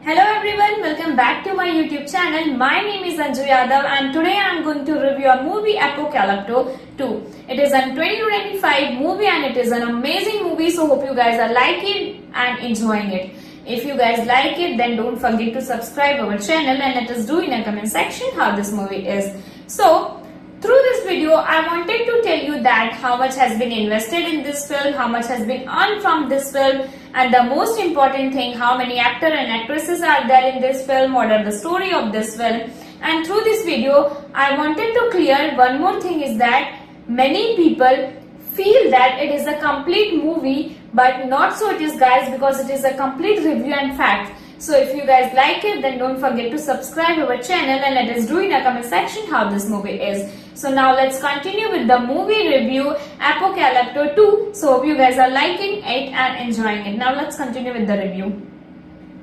Hello everyone, welcome back to my YouTube channel. My name is Anju Yadav and today I am going to review a movie Apocalypto 2. It is a 2025 movie and it is an amazing movie, so hope you guys are liking and enjoying it. If you guys like it, then don't forget to subscribe our channel and let us do in a comment section how this movie is. So through this video, I wanted to tell you that how much has been invested in this film, how much has been earned from this film, and the most important thing, how many actors and actresses are there in this film, what are the story of this film. And through this video, I wanted to clear one more thing is that many people feel that it is a complete movie, but not so it is guys, because it is a complete review and fact. So if you guys like it, then don't forget to subscribe our channel and let us do in a comment section how this movie is. So now let's continue with the movie review Apocalypto 2. So hope you guys are liking it and enjoying it. Now let's continue with the review.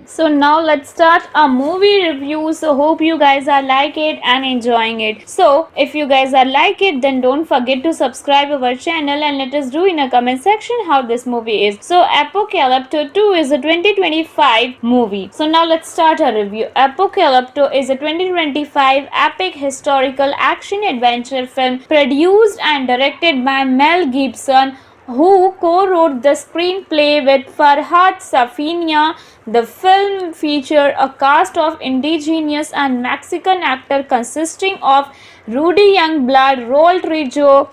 So now let's start a movie review. So hope you guys are like it and enjoying it. So if you guys are like it, then don't forget to subscribe our channel and let us do in a comment section how this movie is. So Apocalypto 2 is a 2025 movie. So now let's start a review. Apocalypto is a 2025 epic historical action adventure film produced and directed by Mel Gibson, who co-wrote the screenplay with Farhad Safina. The film featured a cast of indigenous and Mexican actors consisting of Rudy Youngblood, Raul Trijo,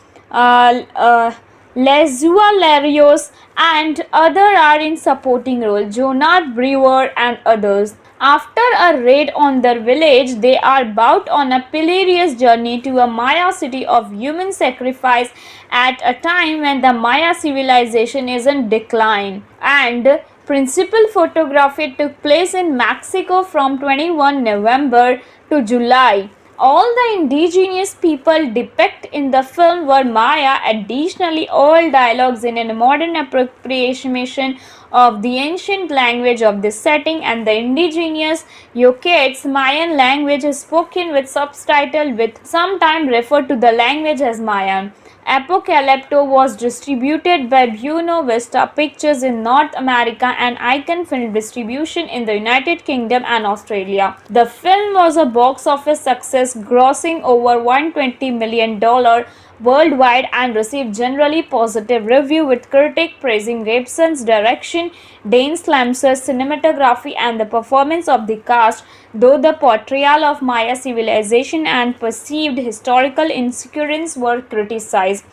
Lezua Larios, and others are in supporting role, Jonah Brewer and others. After a raid on their village, they are about on a perilous journey to a Maya city of human sacrifice at a time when the Maya civilization is in decline. And principal photography took place in Mexico from 21 November to July. All the indigenous people depicted in the film were Maya. Additionally, all dialogues in a modern appropriation of the ancient language of this setting and the indigenous Yoruba Mayan language is spoken with subtitle, with sometimes referred to the language as Mayan. Apocalypto was distributed by Buena Vista Pictures in North America and Icon Film Distribution in the United Kingdom and Australia. The film was a box office success, grossing over $120 million worldwide and received generally positive review, with critics praising Gibson's direction, Dane Slamser's cinematography and the performance of the cast, though the portrayal of Maya civilization and perceived historical insecurities were criticized.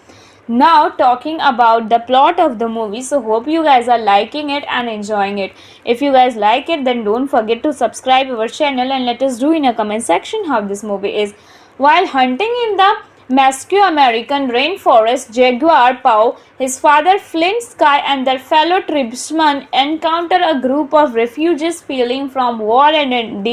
Now talking about the plot of the movie, so hope you guys are liking it and enjoying it. If you guys like it, then don't forget to subscribe our channel and let us do in a comment section how this movie is. While hunting in the Mesoamerican rainforest, Jaguar Paw, his father Flint Sky and their fellow tribesmen encounter a group of refugees fleeing from war and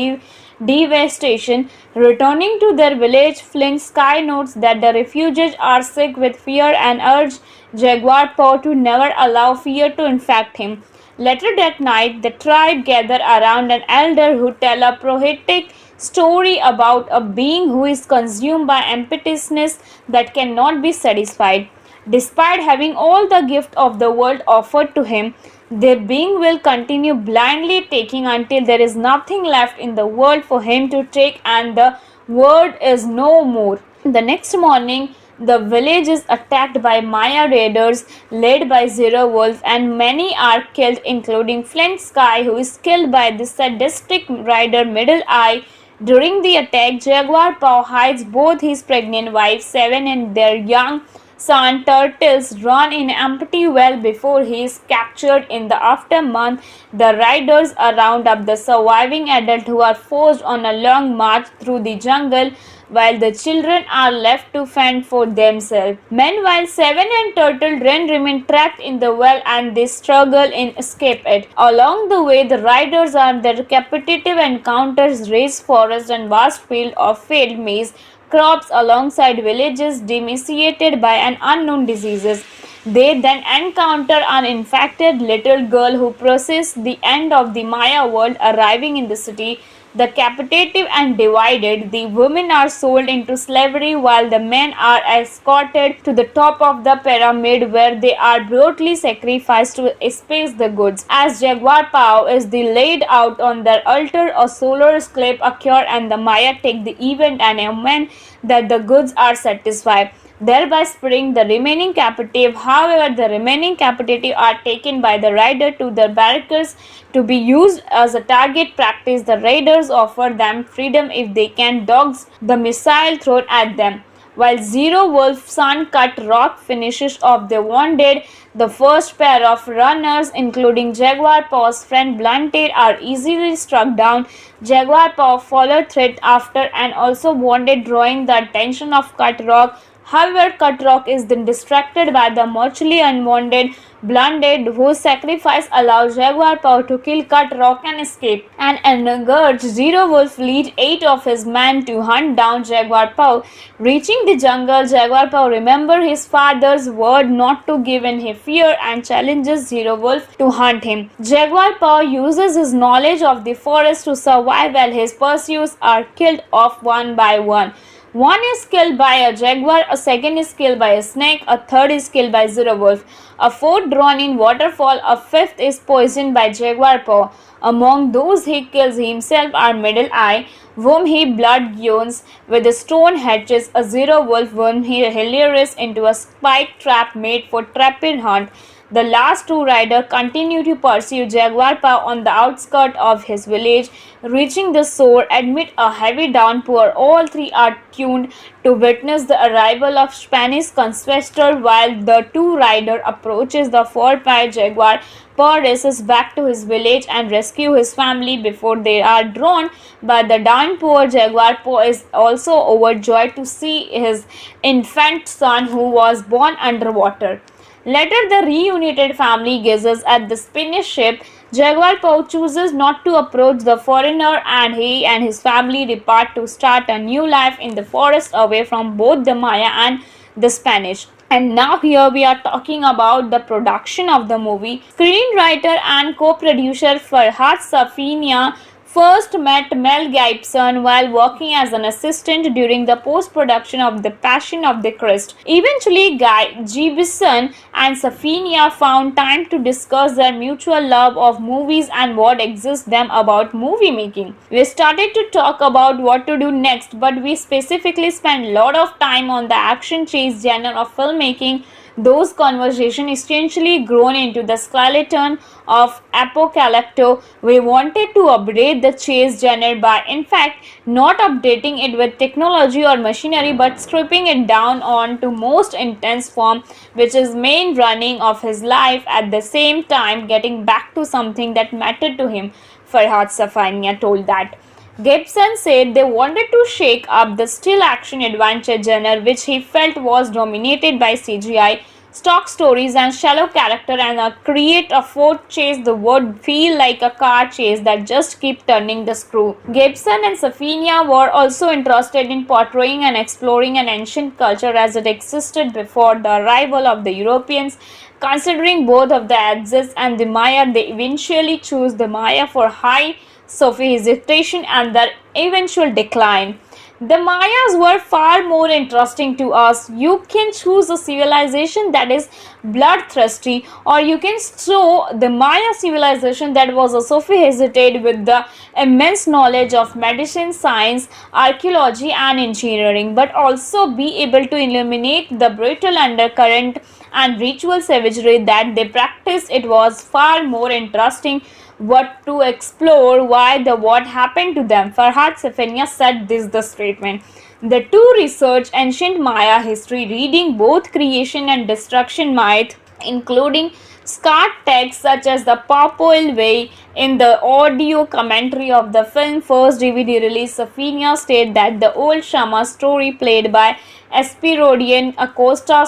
devastation. Returning to their village, Flint Sky notes that the refugees are sick with fear and urges Jaguar Paw to never allow fear to infect him. Later that night, the tribe gather around an elder who tells a prophetic story about a being who is consumed by emptiness that cannot be satisfied. Despite having all the gift of the world offered to him, the being will continue blindly taking until there is nothing left in the world for him to take and the world is no more. The next morning, the village is attacked by Maya raiders led by Zero Wolf, and many are killed, including Flint Sky, who is killed by the sadistic rider Middle Eye. During the attack, Jaguar Paw hides both his pregnant wife Seven and their young son Turtles run in an empty well before he is captured. In the aftermath, the riders round up the surviving adults who are forced on a long march through the jungle, while the children are left to fend for themselves. Meanwhile, Seven and Turtle remain trapped in the well and they struggle in escape it. Along the way, the riders and their repetitive encounters raise forests and vast field of failed maize crops alongside villages decimated by an unknown diseases. They then encounter an infected little girl who proclaims the end of the Maya world, arriving in the city captive and divided. The women are sold into slavery while the men are escorted to the top of the pyramid where they are brutally sacrificed to space the goods. As Jaguar Pao is the laid out on their altar, a solar eclipse occurs and the Maya take the event and amen that the goods are satisfied, thereby sparing the remaining captive. However, the remaining captive are taken by the raider to the barracks to be used as a target practice. The raiders offer them freedom if they can dodge the missile thrown at them. While Zero Wolf Sun Cut Rock finishes off the wounded, the first pair of runners, including Jaguar Paw's friend Blunted, are easily struck down. Jaguar Paw followed threat after and also wounded, drawing the attention of Cut Rock. However, Cut Rock is then distracted by the mortally unwounded Blunted, whose sacrifice allows Jaguar Paw to kill Cut Rock and escape. An angered Zero Wolf leads 8 of his men to hunt down Jaguar Paw. Reaching the jungle, Jaguar Paw remembers his father's word not to give in his fear and challenges Zero Wolf to hunt him. Jaguar Paw uses his knowledge of the forest to survive while his pursuers are killed off one by one. One is killed by a jaguar, a second is killed by a snake, a third is killed by Zero Wolf, a fourth drawn in waterfall, a fifth is poisoned by Jaguar Paw. Among those he kills himself are Middle Eye, whom he blood gnaws with a stone hatchet, a Zero Wolf whom he hilarious into a spike trap made for trapping hunt. The last two riders continue to pursue Jaguar Paw on the outskirts of his village. Reaching the shore amid a heavy downpour, all three are tuned to witness the arrival of Spanish conquistador. While the two riders approaches the fort by Jaguar Paw races back to his village and rescue his family before they are drowned by the downpour. Jaguar Paw is also overjoyed to see his infant son who was born underwater. Later, the reunited family gazes at the Spanish ship. Jaguar Paw chooses not to approach the foreigner and he and his family depart to start a new life in the forest away from both the Maya and the Spanish. And now here we are talking about the production of the movie. Screenwriter and co-producer Farhad Safina first met Mel Gibson while working as an assistant during the post-production of The Passion of the Christ. Eventually, Gibson and Safina found time to discuss their mutual love of movies and what excites them about movie making. We started to talk about what to do next, but we specifically spent a lot of time on the action chase genre of filmmaking. Those conversations essentially grown into the skeleton of Apocalypto. We wanted to update the chase genre by, in fact, not updating it with technology or machinery, but stripping it down on to most intense form, which is main running of his life, at the same time getting back to something that mattered to him. Farhad Safania told that. Gibson said they wanted to shake up the still action adventure genre, which he felt was dominated by CGI, stock stories and shallow character, and create a fourth chase that would feel like a car chase that just keep turning the screw. Gibson and Safina were also interested in portraying and exploring an ancient culture as it existed before the arrival of the Europeans. Considering both of the Exodus and the Maya, they eventually chose the Maya for high sophistication and their eventual decline. The Mayas were far more interesting to us. You can choose a civilization that is bloodthirsty, or you can show the Maya civilization that was sophisticated with the immense knowledge of medicine, science, archaeology, and engineering, but also be able to illuminate the brutal undercurrent and ritual savagery that they practiced. It was far more interesting what to explore why the what happened to them. Farhad Safania said this the statement. The two research ancient Maya history, reading both creation and destruction myth, including scarred texts such as the Papal Way. In the audio commentary of the film first DVD release, Safina stated that the old Shama story played by Espirodian Acosta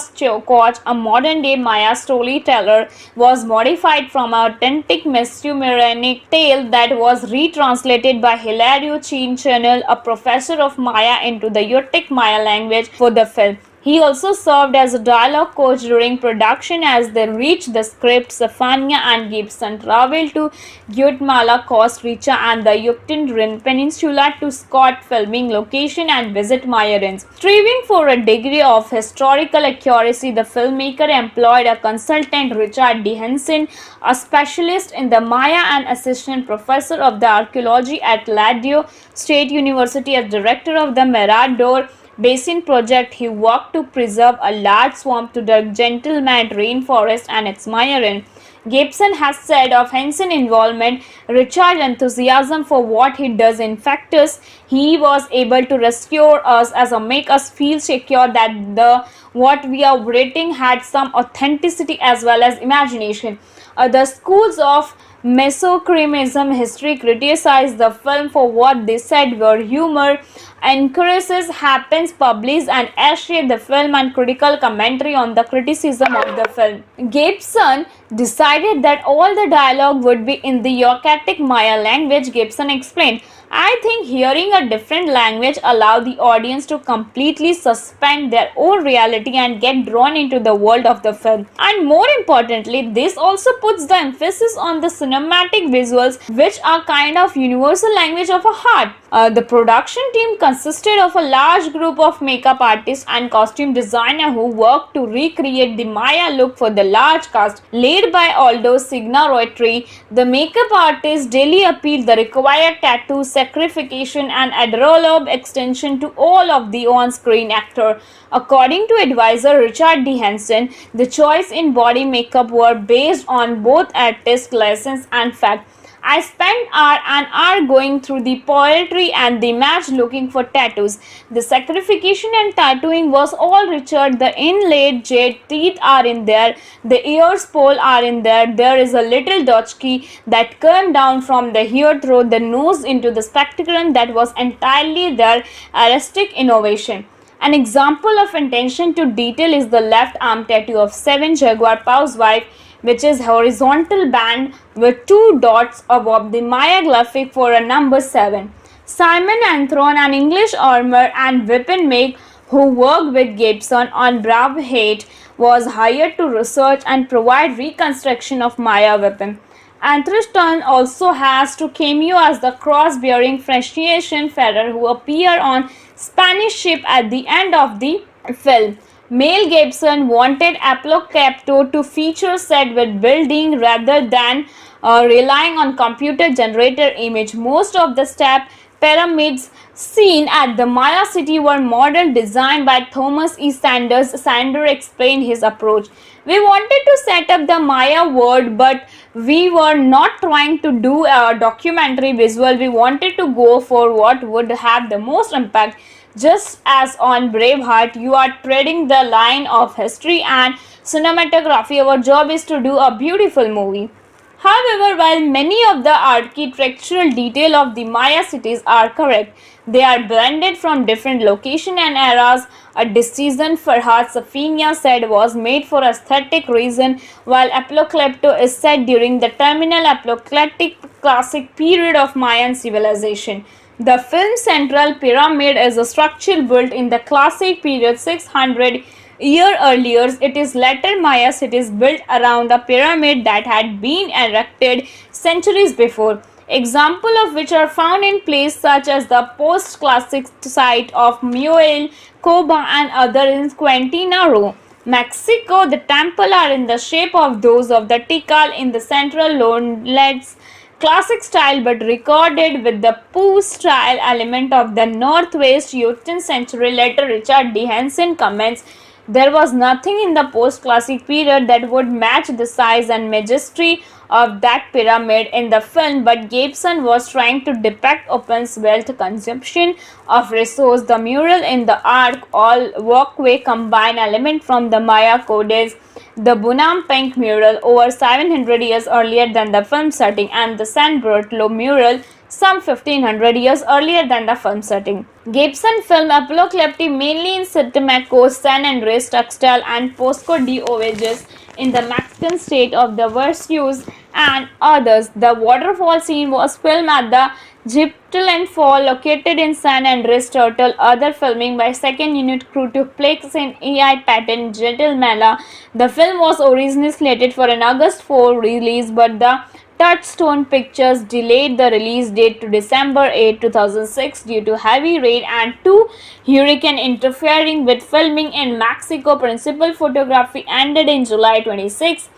Koch, a modern-day Maya storyteller, was modified from an authentic Mesumerianic tale that was retranslated by Hilario Chin Channel, a professor of Maya, into the Yutek Maya language for the film. He also served as a dialogue coach during production as they reached the script. Safania and Gibson traveled to Guatemala, Costa Rica, and the Yucatan Peninsula to scout filming location and visit Maya ruins. Striving for a degree of historical accuracy, the filmmaker employed a consultant, Richard D. Henson, a specialist in the Maya and assistant professor of the archaeology at Ladeo State University as director of the Mirador Basin project. He worked to preserve a large swamp to the Gentleman rainforest and its Maya ruin. Gibson has said of Henson's involvement, Richard's enthusiasm for what he does infects us. He was able to rescue us as a make us feel secure that the what we are writing had some authenticity as well as imagination. The schools of Mesocremism history criticized the film for what they said were humor, encourages happens published and shaped the film and critical commentary on the criticism of the film. Gibson decided that all the dialogue would be in the Yucatecan Maya language. Gibson explained, I think hearing a different language allows the audience to completely suspend their own reality and get drawn into the world of the film. And more importantly, this also puts the emphasis on the cinematic visuals, which are kind of universal language of a heart. The production team consisted of a large group of makeup artists and costume designers who worked to recreate the Maya look for the large cast. Led by Aldo Signaroitri, the makeup artist daily appealed the required tattoo, sacrification, and adrenaline extension to all of the on-screen actor. According to advisor Richard D. Henson, the choice in body makeup were based on both artist license and fact. I spent an hour going through the poetry and the match looking for tattoos. The sacrification and tattooing was all Richard. The inlaid jade teeth are in there. The ears pole are in there. There is a little dotchkey that came down from the hair through the nose into the spectacles that was entirely their artistic innovation. An example of attention to detail is the left arm tattoo of 7 Jaguar Pau's wife, which is horizontal band with 2 dots above the Maya graphic for a number 7. Simon Anthron, an English armor and weapon maker who worked with Gibson on Brave Hate, was hired to research and provide reconstruction of Maya weapon. Anthriston also has to cameo as the cross-bearing Frisian Ferrer who appear on Spanish ship at the end of the film. Mel Gibson wanted Apocalypto to feature set with building rather than relying on computer-generated image. Most of the step pyramids seen at the Maya city were model designed by Thomas E. Sanders. Sanders explained his approach. We wanted to set up the Maya world, but we were not trying to do a documentary visual. We wanted to go for what would have the most impact. Just as on Braveheart, you are treading the line of history and cinematography. Our job is to do a beautiful movie. However, while many of the architectural details of the Maya cities are correct, they are blended from different locations and eras. A decision Farhad Safina said was made for aesthetic reason, while Apocalypto is set during the terminal apocalyptic classic period of Mayan civilization. The film's central pyramid is a structure built in the classic period 600 years earlier. It is later Maya cities built around the pyramid that had been erected centuries before. Examples of which are found in places such as the post-classic site of Muel, Coba and other in Quintana Roo, Mexico. The temples are in the shape of those of the Tikal in the central lowlands. Classic style but recorded with the post-style element of the Northwest 18th century. Later Richard D. Henson comments, there was nothing in the post-classic period that would match the size and majesty of that pyramid in the film, but Gibson was trying to depict open wealth consumption of resource. The mural in the arc all walkway combine element from the Maya codes. The Bunam Pink mural over 700 years earlier than the film setting, and the San Bartolo mural some 1500 years earlier than the film setting. Gibson filmed Apocalypto mainly in Sitimaco, San Andres, Tuxtla and Posco de Ovejas in the Mexican state of the Veracruz and others. The waterfall scene was filmed at the Gyptland Fall located in San Andres Turtle. Other filming by second unit crew took place in AI Patent Guatemala. The film was originally slated for an August 4 release, but the Touchstone Pictures delayed the release date to December 8, 2006 due to heavy rain and two hurricanes interfering with filming in Mexico. Principal photography ended in July 26.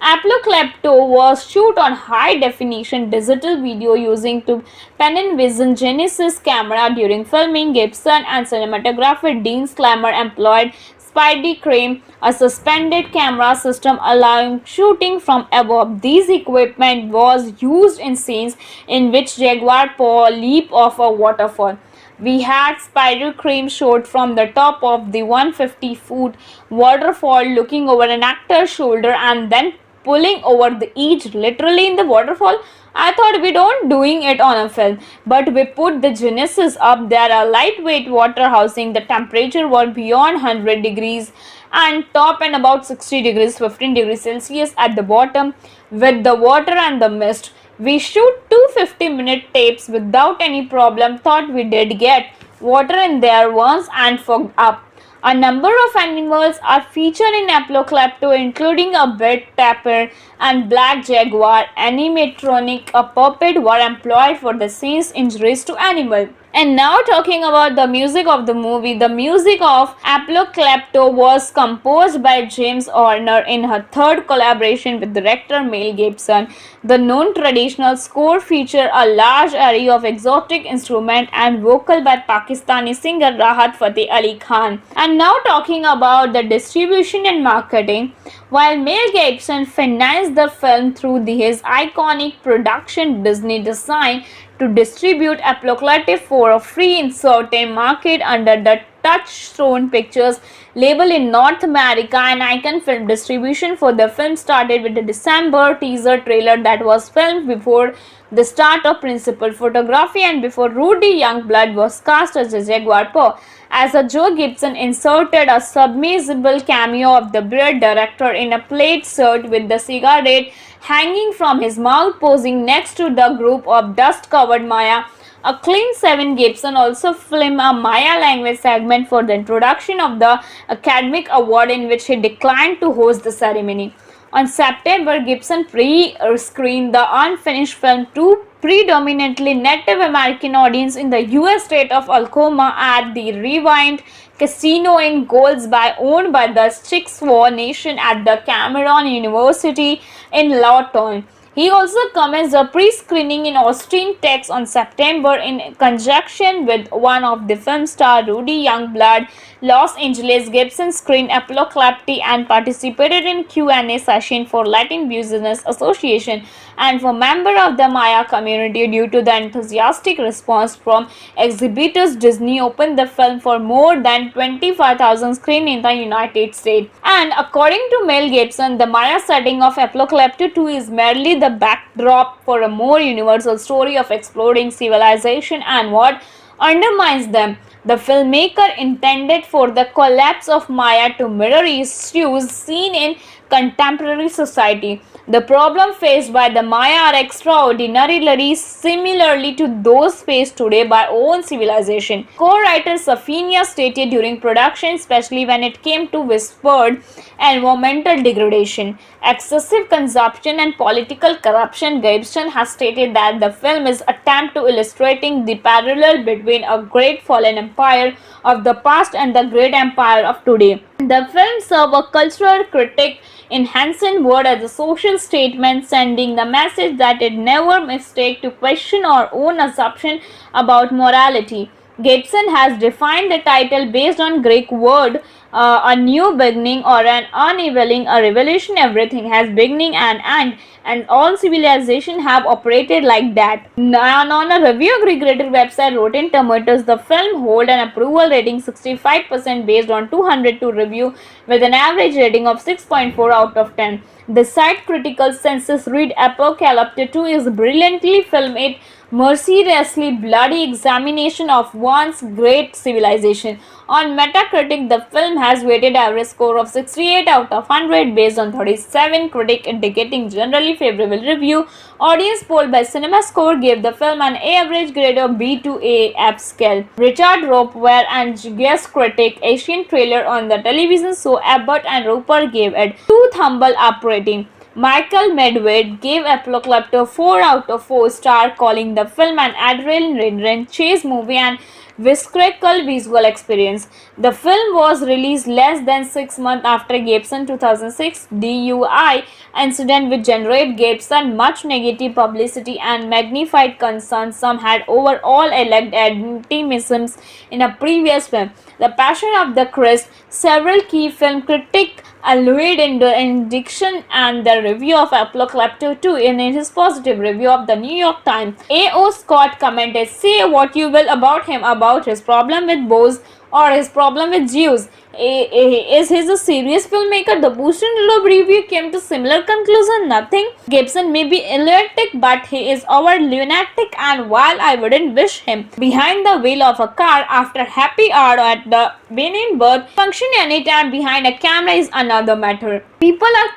Apocalypto was shot on high-definition digital video using to Panavision Genesis camera during filming. Gibson and cinematographer Dean Slammer employed Spidey Crane, a suspended camera system allowing shooting from above. This equipment was used in scenes in which Jaguar Paw leap off a waterfall. We had Spider Crane shot from the top of the 150-foot waterfall looking over an actor's shoulder and then pulling over the edge literally in the waterfall. I thought we don't doing it on a film, but we put the Genesis up there, a lightweight water housing. The temperature was beyond 100 degrees and top and about 60 degrees 15 degrees Celsius at the bottom with the water and the mist. We shoot 250-minute tapes without any problem. Thought we did get water in there once and fogged up. A number of animals are featured in Apocalypto, including a bed tapir and black jaguar. Animatronic, a puppet, were employed for the scene's injuries to animals. And now talking about the music of the movie. The music of Apocalypto was composed by James Horner in her third collaboration with director Mel Gibson. The non-traditional score featured a large array of exotic instruments and vocal by Pakistani singer Rahat Fateh Ali Khan. And now talking about the distribution and marketing. While Mel Gibson financed the film through his iconic production Disney design to distribute Apocalypto for a free in certain market under the Touchstone Pictures label in North America, and Icon Film Distribution for the film started with the December teaser trailer that was filmed before the start of principal photography and before Rudy Youngblood was cast as a Jaguar Paw. As a Joe Gibson inserted a submersible cameo of the bearded director in a plaid shirt with the cigarette hanging from his mouth, posing next to the group of dust-covered Maya. A Clean 7 Gibson also filmed a Maya language segment for the introduction of the Academic Award, in which he declined to host the ceremony. On September, Gibson pre-screened the unfinished film to predominantly Native American audience in the U.S. state of Oklahoma at the Rewind Casino in Goldsby, owned by the Chickasaw Nation at the Cameron University in Lawton. He also commenced a pre-screening in Austin, Texas on September in conjunction with one of the film star Rudy Youngblood. Los Angeles Gibson screened Apocalypto and participated in Q&A session for Latin Business Association and for members of the Maya community. Due to the enthusiastic response from exhibitors, Disney opened the film for more than 25,000 screens in the United States. And according to Mel Gibson, the Maya setting of Apocalypto 2 is merely the backdrop for a more universal story of exploring civilization and what undermines them. The filmmaker intended for the collapse of Maya to mirror issues seen in contemporary society. The problems faced by the Maya are extraordinarily similarly to those faced today by own civilization. Co-writer Safina stated during production, especially when it came to whispered environmental degradation, excessive consumption and political corruption, Gibson has stated that the film is an attempt to illustrating the parallel between a great fallen empire of the past and the great empire of today. The film serves a cultural critique in Hansen's word as a social statement, sending the message that it never mistake to question our own assumption about morality. Gibson has defined the title based on Greek word a new beginning or an unveiling, a revelation. Everything has beginning and end, and all civilization have operated like that. Now, on a review aggregator website Rotten Tomatoes, the film hold an approval rating 65% based on 202 review with an average rating of 6.4 out of 10. The site critical census read Apocalypto 2 is brilliantly filmed. It mercilessly bloody examination of once great civilization. On Metacritic, the film has weighted average score of 68 out of 100 based on 37 critic indicating generally favorable review. Audience poll by CinemaScore gave the film an average grade of B to A upscale. Richard Ropewear and guest critic Asian Trailer on the television show Abbott and Rupert gave it 2 thumble up rating. Michael Medved gave Apocalypto 4 out of 4 stars, calling the film an adrenaline chase movie and visceral visual experience. The film was released less than 6 months after Gibson's 2006 DUI incident, which generated Gibson much negative publicity and magnified concerns some had over all alleged anti-Semitism in a previous film, The Passion of the Christ. Several key film critics allude in the indication and the review of Apocalypto 2 in his positive review of the New York Times. A.O. Scott commented, "Say what you will about him, about his problem with Boys or his problem with Jews. Is he a serious filmmaker?" The Boston Globe review came to similar conclusion. Nothing. Gibson may be eclectic, but he is over lunatic, and while I wouldn't wish him behind the wheel of a car after happy hour at the Beninburg function, anytime behind a camera is another matter. People are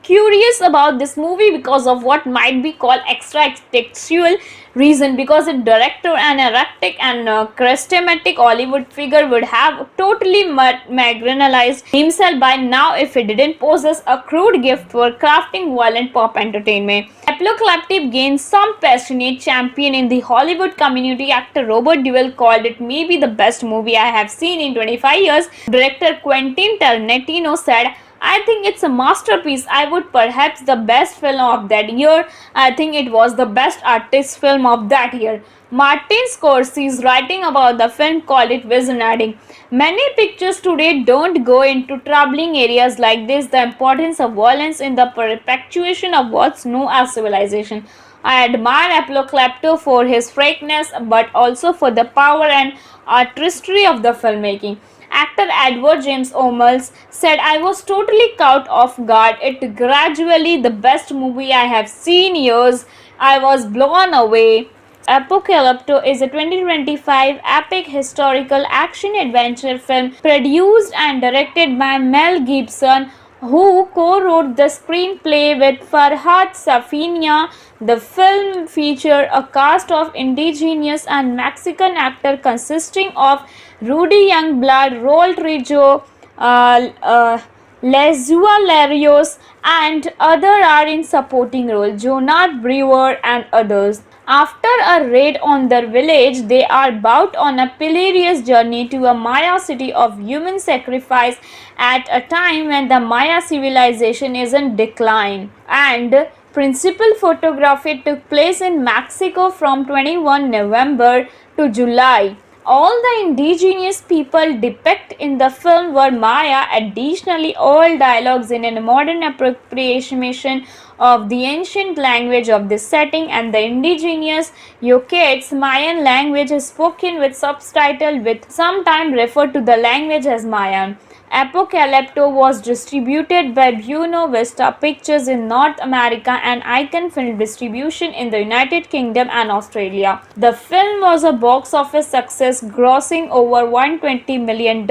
curious about this movie because of what might be called extra textual reason, because a director and erratic and charismatic Hollywood figure would have totally marginalized himself by now if he didn't possess a crude gift for crafting violent pop entertainment. Apocalypto gained some passionate champion in the Hollywood community. Actor Robert Duvall called it maybe the best movie I have seen in 25 years. Director Quentin Tarantino said, "I think it's a masterpiece. I would perhaps the best film of that year. I think it was the best artist film of that year." Martin Scorsese's writing about the film called it visionary. Many pictures today don't go into troubling areas like this, the importance of violence in the perpetuation of what's known as civilization. I admire Apocalypto for his frankness, but also for the power and artistry of the filmmaking. Actor Edward James Olmos said, "I was totally caught off guard. It gradually the best movie I have seen in years. I was blown away." Apocalypto is a 2025 epic historical action-adventure film produced and directed by Mel Gibson, who co-wrote the screenplay with Farhad Safina. The film featured a cast of indigenous and Mexican actors consisting of Rudy Youngblood, Raul Trijo, Lezua Larios, and others are in supporting role, Jonathan Brewer and others. After a raid on their village, they are about on a perilous journey to a Maya city of human sacrifice at a time when the Maya civilization is in decline. And principal photography took place in Mexico from 21 November to July. All the indigenous people depicted in the film were Maya. Additionally, all dialogues in a modern appropriation of the ancient language of this setting and the indigenous Yucatec Mayan language is spoken with subtitle, with sometimes referred to the language as Mayan. Apocalypto was distributed by Buena Vista Pictures in North America and Icon Film Distribution in the United Kingdom and Australia. The film was a box office success, grossing over $120 million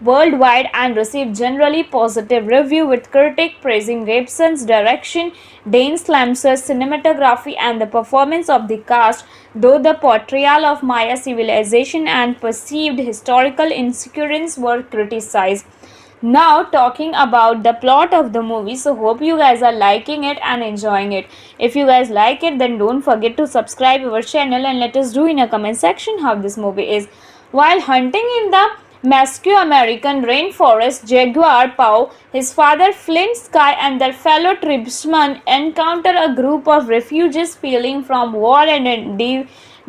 worldwide and received generally positive reviews, with critics praising Gibson's direction, Dane Slamser's cinematography, and the performance of the cast, though the portrayal of Maya civilization and perceived historical insecurities were criticized. Now talking about the plot of the movie, so hope you guys are liking it and enjoying it. If you guys like it, then don't forget to subscribe our channel and let us do in a comment section how this movie is. While hunting in the Mesoamerican rainforest, Jaguar Paw, his father Flint Sky, and their fellow tribesmen encounter a group of refugees fleeing from war and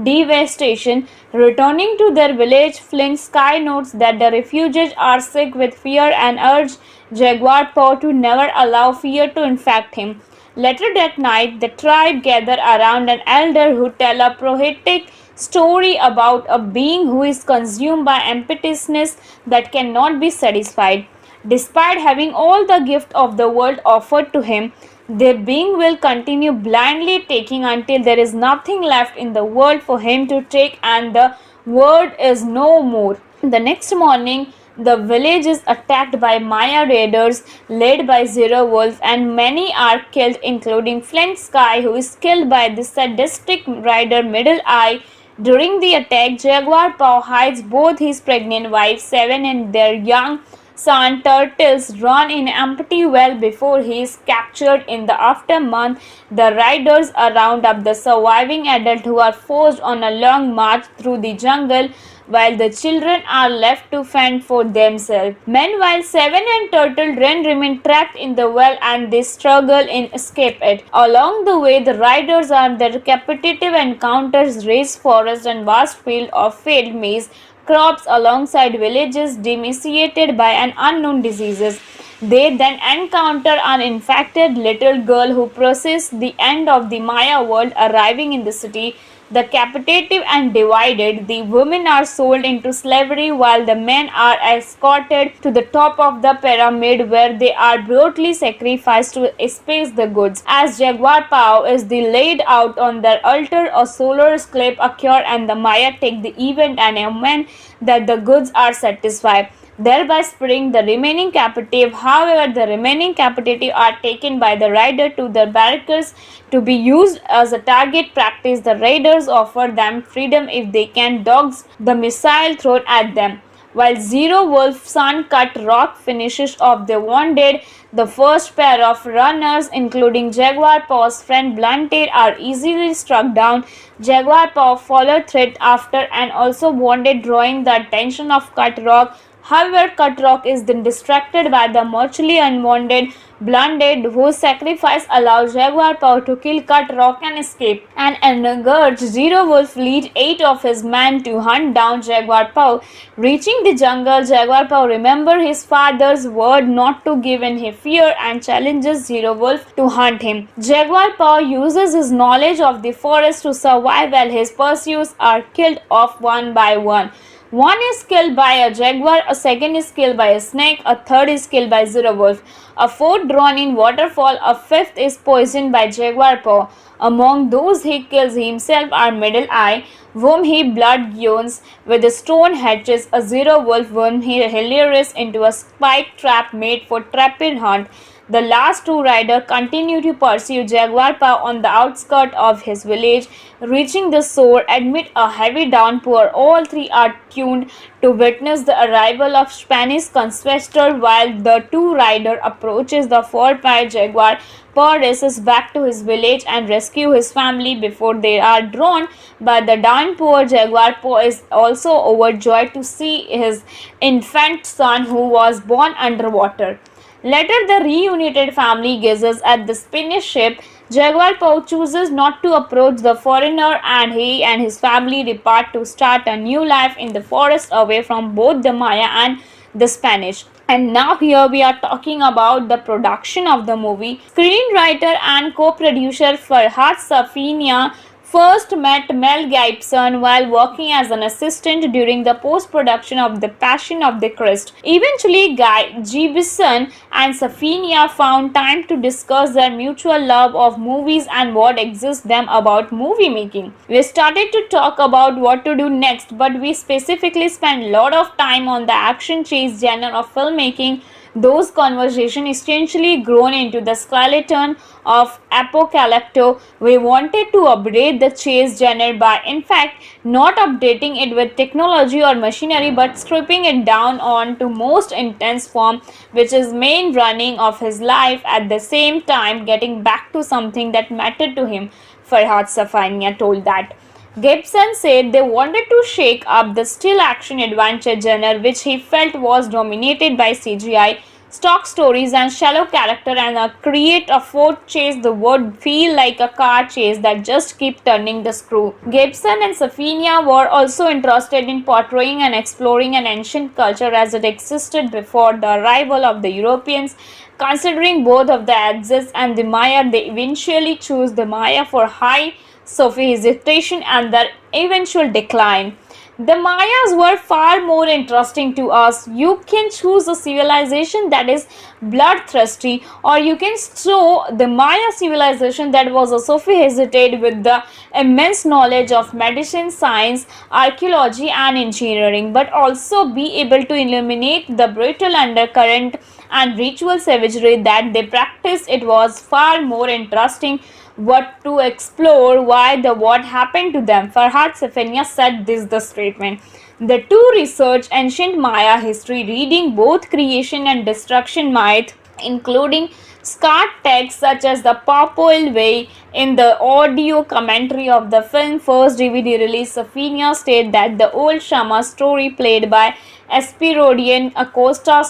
devastation. Returning to their village, Flint Sky notes that the refugees are sick with fear and urges Jaguar Paw to never allow fear to infect him. Later that night, the tribe gather around an elder who tells a prophetic story about a being who is consumed by emptiness that cannot be satisfied. Despite having all the gift of the world offered to him, The being will continue blindly taking until there is nothing left in the world for him to take and the world is no more. The next morning, the village is attacked by Maya raiders led by Zero Wolf, and many are killed, including Flint Sky, who is killed by the sadistic rider Middle Eye. During the attack, Jaguar Paw hides both his pregnant wife Seven and their young son Turtles run in empty well before he is captured. In the aftermath, the riders round up the surviving adults who are forced on a long march through the jungle while the children are left to fend for themselves. Meanwhile, Seven and Turtle remain trapped in the well and they struggle in escape it. Along the way, the riders are their competitive encounters, race forest and vast field of failed maize crops alongside villages decimated by an unknown diseases. They then encounter an infected little girl who processes the end of the Maya world arriving in the city. The captive and divided, the women are sold into slavery while the men are escorted to the top of the pyramid where they are brutally sacrificed to space the goods. As Jaguar Paw is the laid out on their altar, a solar eclipse occurs and the Maya take the event and amen that the goods are satisfied, thereby sparing the remaining captive. However, the remaining captive are taken by the rider to the barracks to be used as a target practice. The raiders offer them freedom if they can dodge the missile thrown at them. While Zero Wolf Sun Cut Rock finishes off the wounded, the first pair of runners, including Jaguar Paw's friend Blunted, are easily struck down. Jaguar Paw followed threat after and also wounded, drawing the attention of Cut Rock. However, Cut Rock is then distracted by the mortally unwounded Blunted, whose sacrifice allows Jaguar Paw to kill Cut Rock and escape. And angered, Zero Wolf leads 8 of his men to hunt down Jaguar Paw. Reaching the jungle, Jaguar Paw remembers his father's word not to give in his fear and challenges Zero Wolf to hunt him. Jaguar Paw uses his knowledge of the forest to survive while his pursuers are killed off one by one. One is killed by a jaguar, a second is killed by a snake, a third is killed by Zero Wolf, a fourth drawn in waterfall, a fifth is poisoned by Jaguar Paw. Among those he kills himself are Middle Eye, whom he blood gnaws with a stone hatchet, a Zero Wolf whom he hilarious into a spike trap made for trapping hunt. The last two riders continue to pursue Jaguar Paw on the outskirts of his village. Reaching the shore amid a heavy downpour, all three are tuned to witness the arrival of Spanish conquistador while the two riders approaches the four-pied Jaguar. Paw races back to his village and rescue his family before they are drawn by the downpour. Jaguar Paw is also overjoyed to see his infant son who was born underwater. Later, the reunited family gazes at the Spanish ship. Jaguar Paw chooses not to approach the foreigner and he and his family depart to start a new life in the forest away from both the Maya and the Spanish. And now here we are talking about the production of the movie. Screenwriter and co-producer Farhad Safina first met Mel Gibson while working as an assistant during the post-production of The Passion of the Christ. Eventually, Gibson and Safina found time to discuss their mutual love of movies and what excites them about movie making. We started to talk about what to do next, but we specifically spent a lot of time on the action chase genre of filmmaking. Those conversations essentially grown into the skeleton of Apocalypto. We wanted to update the chase genre by, in fact, not updating it with technology or machinery, but stripping it down on to most intense form, which is main running of his life, at the same time getting back to something that mattered to him. Farhad Safania told that. Gibson said they wanted to shake up the still action adventure genre, which he felt was dominated by CGI, stock stories and shallow character, and create a fourth chase that would feel like a car chase that just keep turning the screw. Gibson and Safina were also interested in portraying and exploring an ancient culture as it existed before the arrival of the Europeans. Considering both of the Aztecs and the Maya, they eventually chose the Maya for high sophistication and their eventual decline. The Mayas were far more interesting to us. You can choose a civilization that is bloodthirsty, or you can show the Maya civilization that was sophisticated with the immense knowledge of medicine, science, archaeology, and engineering, but also be able to illuminate the brutal undercurrent and ritual savagery that they practiced. It was far more interesting what to explore why the what happened to them. Farhad Safania said this the statement. The two research ancient Maya history, reading both creation and destruction myth, including scarred texts such as the Papal Way. In the audio commentary of the film first DVD release, Safina stated that the old Shama story played by Espirodian Acosta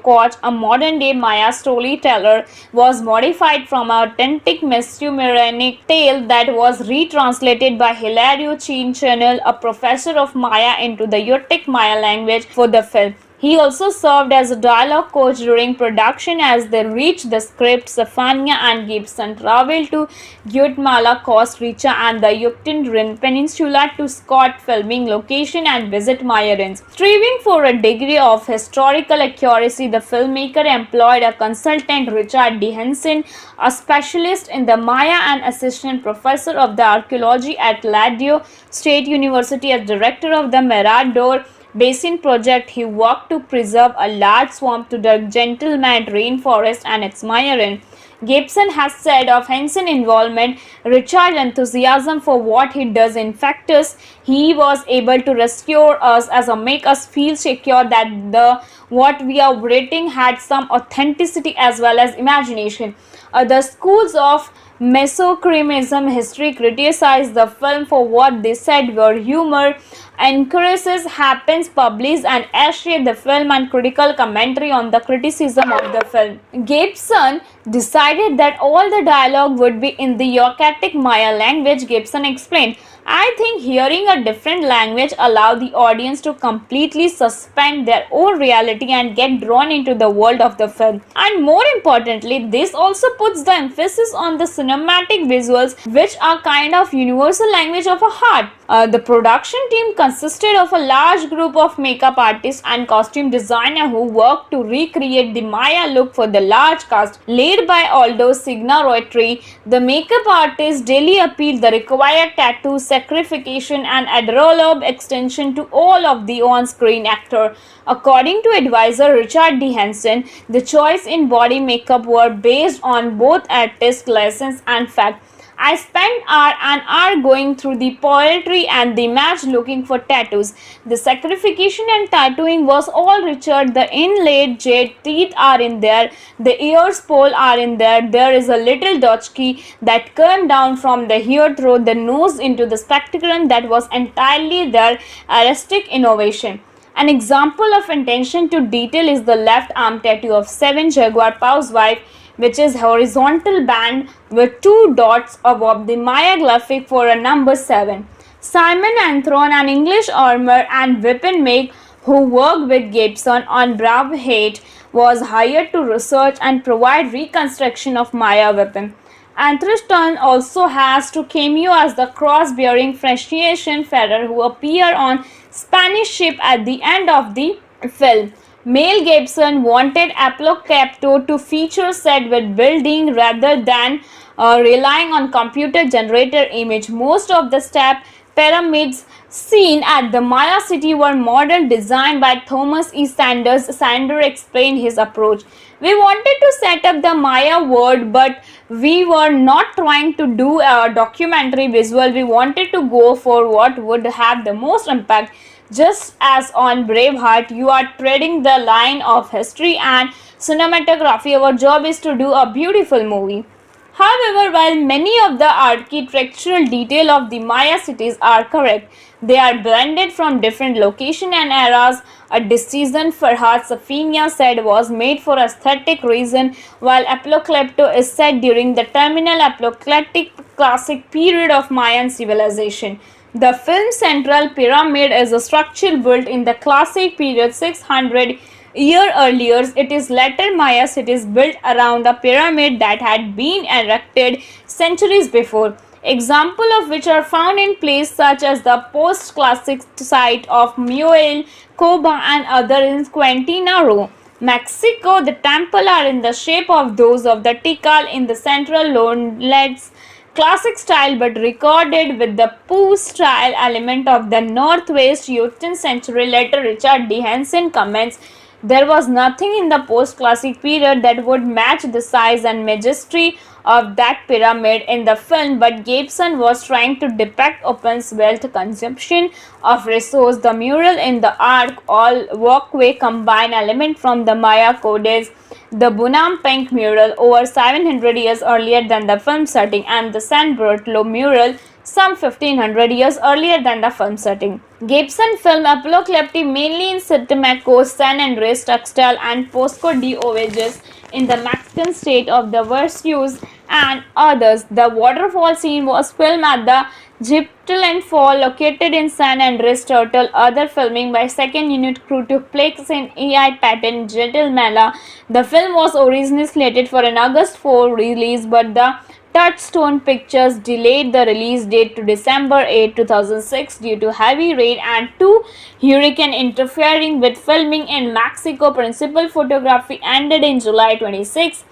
Koch, a modern-day Maya storyteller, was modified from an authentic Mesumerianic tale that was retranslated by Hilario Chinchanel, a professor of Maya, into the Yutek Maya language for the film. He also served as a dialogue coach during production. As they reached the script, Safania and Gibson traveled to Guatemala, Costa Rica, and the Yucatan Peninsula to scout filming location and visit Maya ruins. Striving for a degree of historical accuracy, the filmmaker employed a consultant, Richard D. Henson, a specialist in the Maya and assistant professor of the archaeology at Ladeo State University as director of the Mirador Basin project. He worked to preserve a large swamp to the Gentleman rainforest and its Mayarin. Gibson has said of Henson's involvement, Richard's enthusiasm for what he does infects us. He was able to rescue us as a make us feel secure that the what we are writing had some authenticity as well as imagination. The schools of Mesocremism history criticized the film for what they said were humor, encourages happens published and essayed the film and critical commentary on the criticism of the film. Gibson decided that all the dialogue would be in the Yucatecan Maya language. Gibson explained, I think hearing a different language allows the audience to completely suspend their own reality and get drawn into the world of the film. And more importantly, this also puts the emphasis on the cinematic visuals, which are kind of universal language of a heart. The production team consisted of a large group of makeup artists and costume designers who worked to recreate the Maya look for the large cast. Led by Aldo Signaroitri, the makeup artist daily appealed the required tattoos, sacrification, and adrenaline extension to all of the on-screen actor. According to advisor Richard D. Henson, the choice in body makeup were based on both artist license and fact. I spent an hour going through the poetry and the image looking for tattoos. The sacrification and tattooing was all Richard. The inlaid jade teeth are in there. The ears pole are in there. There is a little dotchkey that came down from the hair through the nose into the spectacle that was entirely their artistic innovation. An example of attention to detail is the left arm tattoo of 7 Jaguar Pau's wife, which is horizontal band with 2 dots above the Maya graphic for a number 7. Simon Anthron, an English armor and weapon maker who worked with Gibson on Brave Hate, was hired to research and provide reconstruction of Maya weapon. Anthriston also has to cameo as the cross-bearing Frisian Ferrer who appear on Spanish ship at the end of the film. Mel Gibson wanted Apocalypto to feature set with building rather than relying on computer-generated image. Most of the step pyramids seen at the Maya city were model designed by Thomas E. Sanders. Sanders explained his approach. We wanted to set up the Maya world, but we were not trying to do a documentary visual. We wanted to go for what would have the most impact. Just as on Braveheart, you are treading the line of history and cinematography. Our job is to do a beautiful movie. However, while many of the architectural details of the Maya cities are correct, they are blended from different locations and eras. A decision Farhad Safina said was made for aesthetic reason, while Apocalypto is set during the terminal apocalyptic classic period of Mayan civilization. The film Central Pyramid is a structure built in the classic period 600 years earlier. It is later Maya cities built around a pyramid that had been erected centuries before. example of which are found in places such as the post-classic site of Muel, Coba and other in Quintana Roo, Mexico. The temples are in the shape of those of the Tikal in the central lowlands, classic style but recorded with the Poo style element of the Northwest 18th century. Later, Richard D. Hansen comments, there was nothing in the post-classic period that would match the size and majesty of that pyramid in the film, but Gibson was trying to depict open wealth consumption of resource. The mural in the arc all walkway combine element from the Maya codes, the Bunam Pink mural over 700 years earlier than the film setting, and the San Bartolo mural some 1500 years earlier than the film setting. Gibson filmed Apocalypse mainly in Sitimaco, San Andres, Tuxtla, and Posco de Ovejas in the Mexican state of the Veracruz and others. The waterfall scene was filmed at the Gibtland Fall located in San Andres Turtle. Other filming by second unit crew took place in EI Patton, Guatemala. The film was originally slated for an August 4 release, but the Touchstone Pictures delayed the release date to December 8, 2006 due to heavy rain and two hurricanes interfering with filming in Mexico. Principal photography ended in July 26.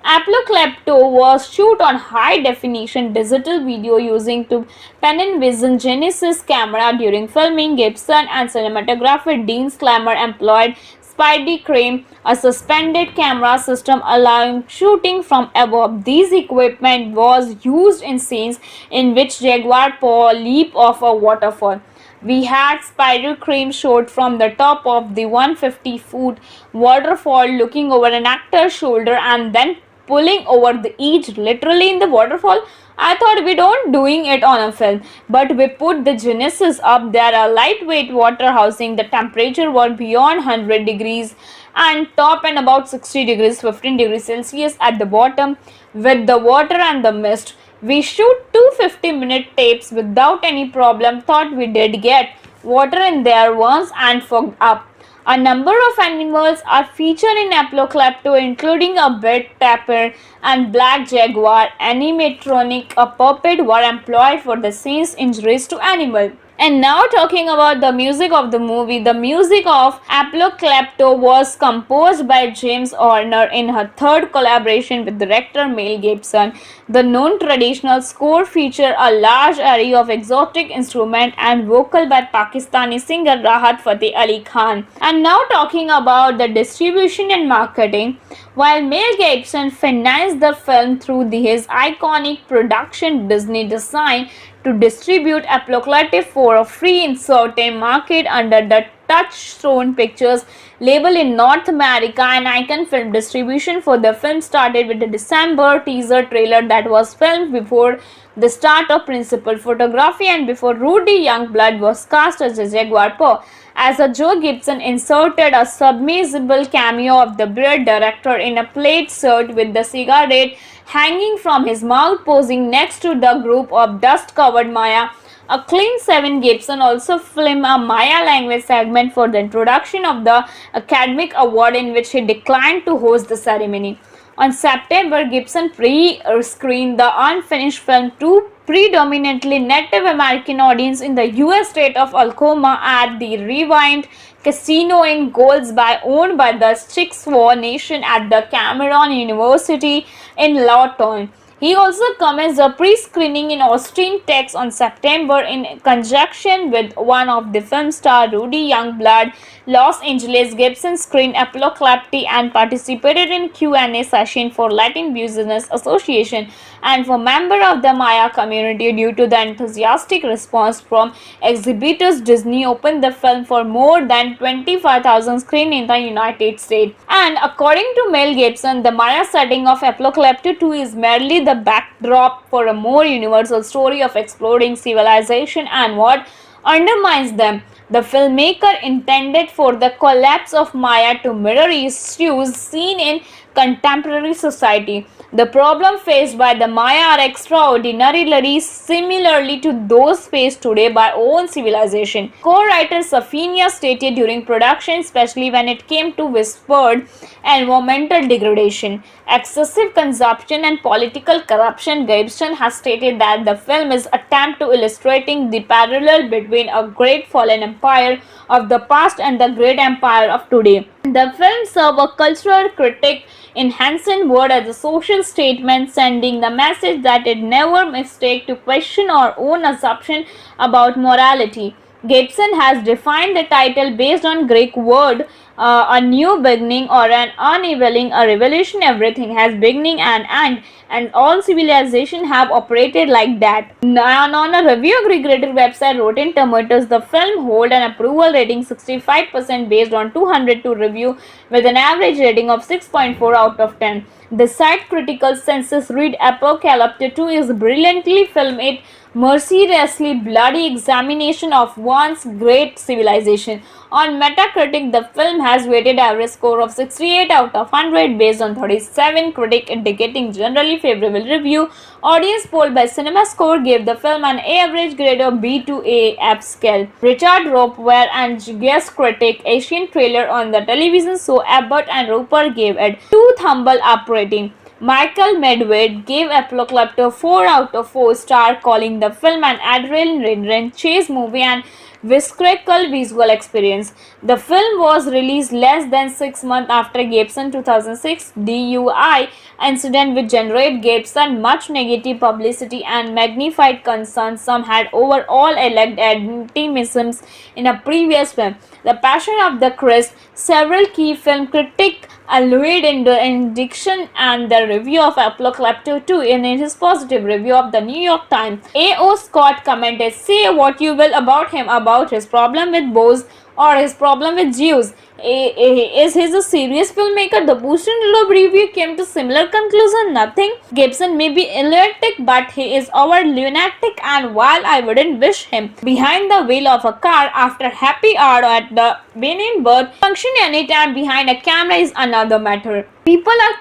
Apocalypse was shot on high-definition digital video using the Panavision Genesis camera during filming. Gibson and cinematographer Dean Slammer employed Spidey Crane, a suspended camera system allowing shooting from above. This equipment was used in scenes in which jaguar paw leap off a waterfall. We had Spider Crane shot from the top of the 150-foot waterfall looking over an actor's shoulder and then pulling over the edge literally in the waterfall. I thought we don't doing it on a film, but we put the Genesis up there, a lightweight water housing. The temperature was beyond 100 degrees and top and about 60 degrees 15 degrees Celsius at the bottom with the water and the mist. We shoot 250-minute tapes without any problem. Thought we did get water in there once and fogged up. A number of animals are featured in Apocalypse, including a bed tapir and black jaguar. Animatronic, a puppet, were employed for the scene's injuries to animals. And now talking about the music of the movie. The music of Apocalypse was composed by James Horner in her third collaboration with director Mel Gibson. The non-traditional score featured a large array of exotic instruments and vocal by Pakistani singer Rahat Fateh Ali Khan. And now talking about the distribution and marketing. While Mel Gibson financed the film through his iconic production Disney design to distribute Apocalypse for a free in certain market under the Touchstone Pictures label in North America, and Icon Film distribution for the film started with the December teaser trailer that was filmed before the start of principal photography and before Rudy Youngblood was cast as a jaguar paw. As a Joe Gibson inserted a submersible cameo of the bearded director in a plaid shirt with the cigarette hanging from his mouth, posing next to the group of dust-covered Maya. A Clean 7 Gibson also filmed a Maya language segment for the introduction of the Academic Award, in which he declined to host the ceremony. On September, Gibson pre-screened the unfinished film to predominantly Native American audience in the U.S. state of Oklahoma at the Rewind Casino in Goldsby, owned by the Chickasaw Nation at the Cameron University in Lawton. He also commenced a pre-screening in Austin, Texas on September in conjunction with one of the film star Rudy Youngblood. Los Angeles Gibson screened Apocalypse and participated in Q&A session for Latin Business Association and for members of the Maya community. Due to the enthusiastic response from exhibitors, Disney opened the film for more than 25,000 screens in the United States. And according to Mel Gibson, the Maya setting of Apocalypse 2 is merely the backdrop for a more universal story of exploring civilization and what undermines them. The filmmaker intended for the collapse of Maya to mirror issues seen in contemporary society. The problems faced by the Maya are extraordinarily similarly to those faced today by own civilization. Co-writer Safina stated during production, especially when it came to whispered environmental degradation, excessive consumption and political corruption, Gibson has stated that the film is an attempt to illustrating the parallel between a great fallen empire of the past and the great empire of today. The film serves a cultural critique in Hansen word as a social statement, sending the message that it never mistake to question our own assumption about morality. Gibson has defined the title based on Greek word a new beginning or an unveiling, a revelation. Everything has beginning and end, and all civilization have operated like that. On a review aggregator website Rotten Tomatoes, the film hold an approval rating 65% based on 202 review with an average rating of 6.4 out of 10. The site critical census read Apocalypto 2 is brilliantly filmed. It mercilessly bloody examination of once great civilization. On Metacritic, the film has weighted average score of 68 out of 100 based on 37 critics indicating generally favorable review. Audience poll by CinemaScore gave the film an average grade of B to A upscale. Richard Ropeware and guest critic Asian trailer on the television show Abbott and Roper gave it 2 thumble up rating. Michael Medved gave Apocalypto 4 out of 4 stars, calling the film an adrenaline chase movie and visceral visual experience. The film was released less than 6 months after Gibson's 2006 DUI incident, which generated Gibson much negative publicity and magnified concerns some had over all alleged anti-Semitism in a previous film, The Passion of the Christ. Several key film critics allude in the indication and the review of Apocalypto 2 in his positive review of the New York Times. A.O. Scott commented, "Say what you will about him, about his problem with Boys or his problem with Jews. Is he a serious filmmaker?" The Boston Globe review came to similar conclusion. Nothing. Gibson may be lunatic, but he is our lunatic, and while I wouldn't wish him behind the wheel of a car after happy hour at the Beninburg function anytime behind a camera is another matter. People are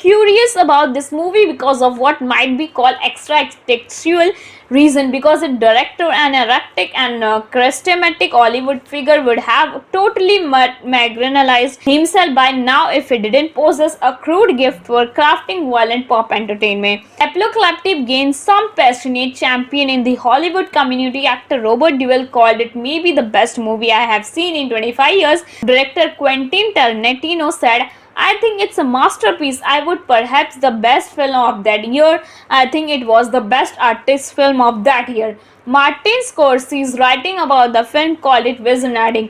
curious about this movie because of what might be called extra textual reason, because a director and erratic and charismatic Hollywood figure would have totally marginalized himself by now if he didn't possess a crude gift for crafting violent pop entertainment. Apocalypto gained some passionate champion in the Hollywood community. Actor Robert Duvall called it maybe the best movie I have seen in 25 years. Director Quentin Tarantino said, "I think it's a masterpiece. I would perhaps the best film of that year. I think it was the best artist film of that year." Martin Scorsese's writing about the film called it visionary.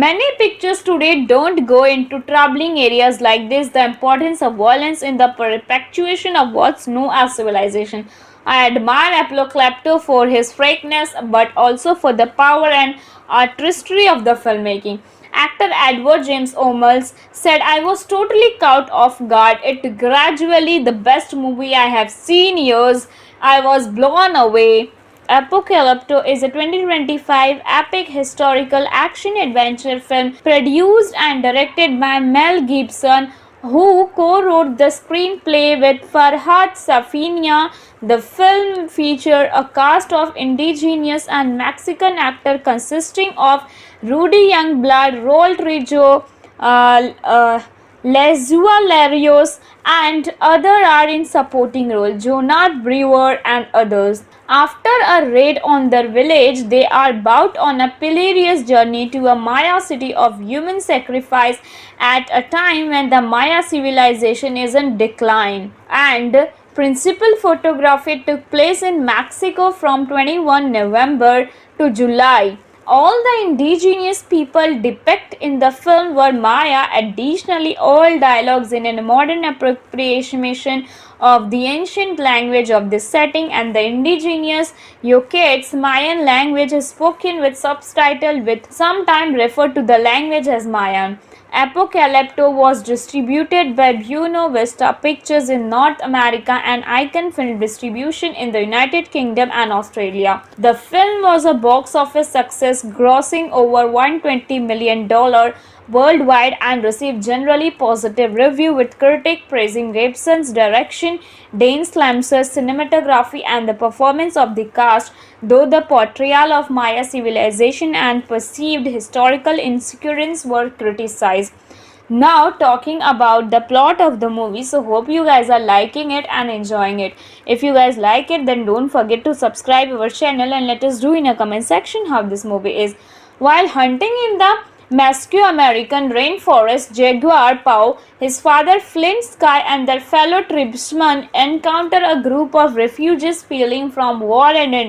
Many pictures today don't go into troubling areas like this, the importance of violence in the perpetuation of what's known as civilization. I admire Apocalypto for his frankness, but also for the power and artistry of the filmmaking. Actor Edward James Olmos said, "I was totally caught off guard. It gradually the best movie I have seen in years. I was blown away." Apocalypto is a 2025 epic historical action-adventure film produced and directed by Mel Gibson, who co-wrote the screenplay with Farhad Safina. The film featured a cast of indigenous and Mexican actors consisting of Rudy Youngblood, Raul Trijo, Lezua Larios, and others are in supporting role, Jonathan Brewer and others. After a raid on their village, they are about on a perilous journey to a Maya city of human sacrifice at a time when the Maya civilization is in decline. And principal photography took place in Mexico from 21 November to July. All the indigenous people depicted in the film were Maya. Additionally, all dialogues in a modern appropriation of the ancient language of this setting, and the indigenous Yucatec Mayan language is spoken with subtitle, with sometimes referred to the language as Mayan. Apocalypto was distributed by Buena Vista Pictures in North America and Icon Film Distribution in the United Kingdom and Australia. The film was a box office success, grossing over $120 million worldwide and received generally positive review, with critics praising Gibson's direction, Dane Slamser's cinematography, and the performance of the cast, though the portrayal of Maya civilization and perceived historical insecurities were criticized. Now talking about the plot of the movie, so hope you guys are liking it and enjoying it. If you guys like it, then don't forget to subscribe our channel and let us do in a comment section how this movie is. While hunting in the Mesoamerican rainforest, Jaguar Paw, his father Flint Sky, and their fellow tribesmen encounter a group of refugees fleeing from war and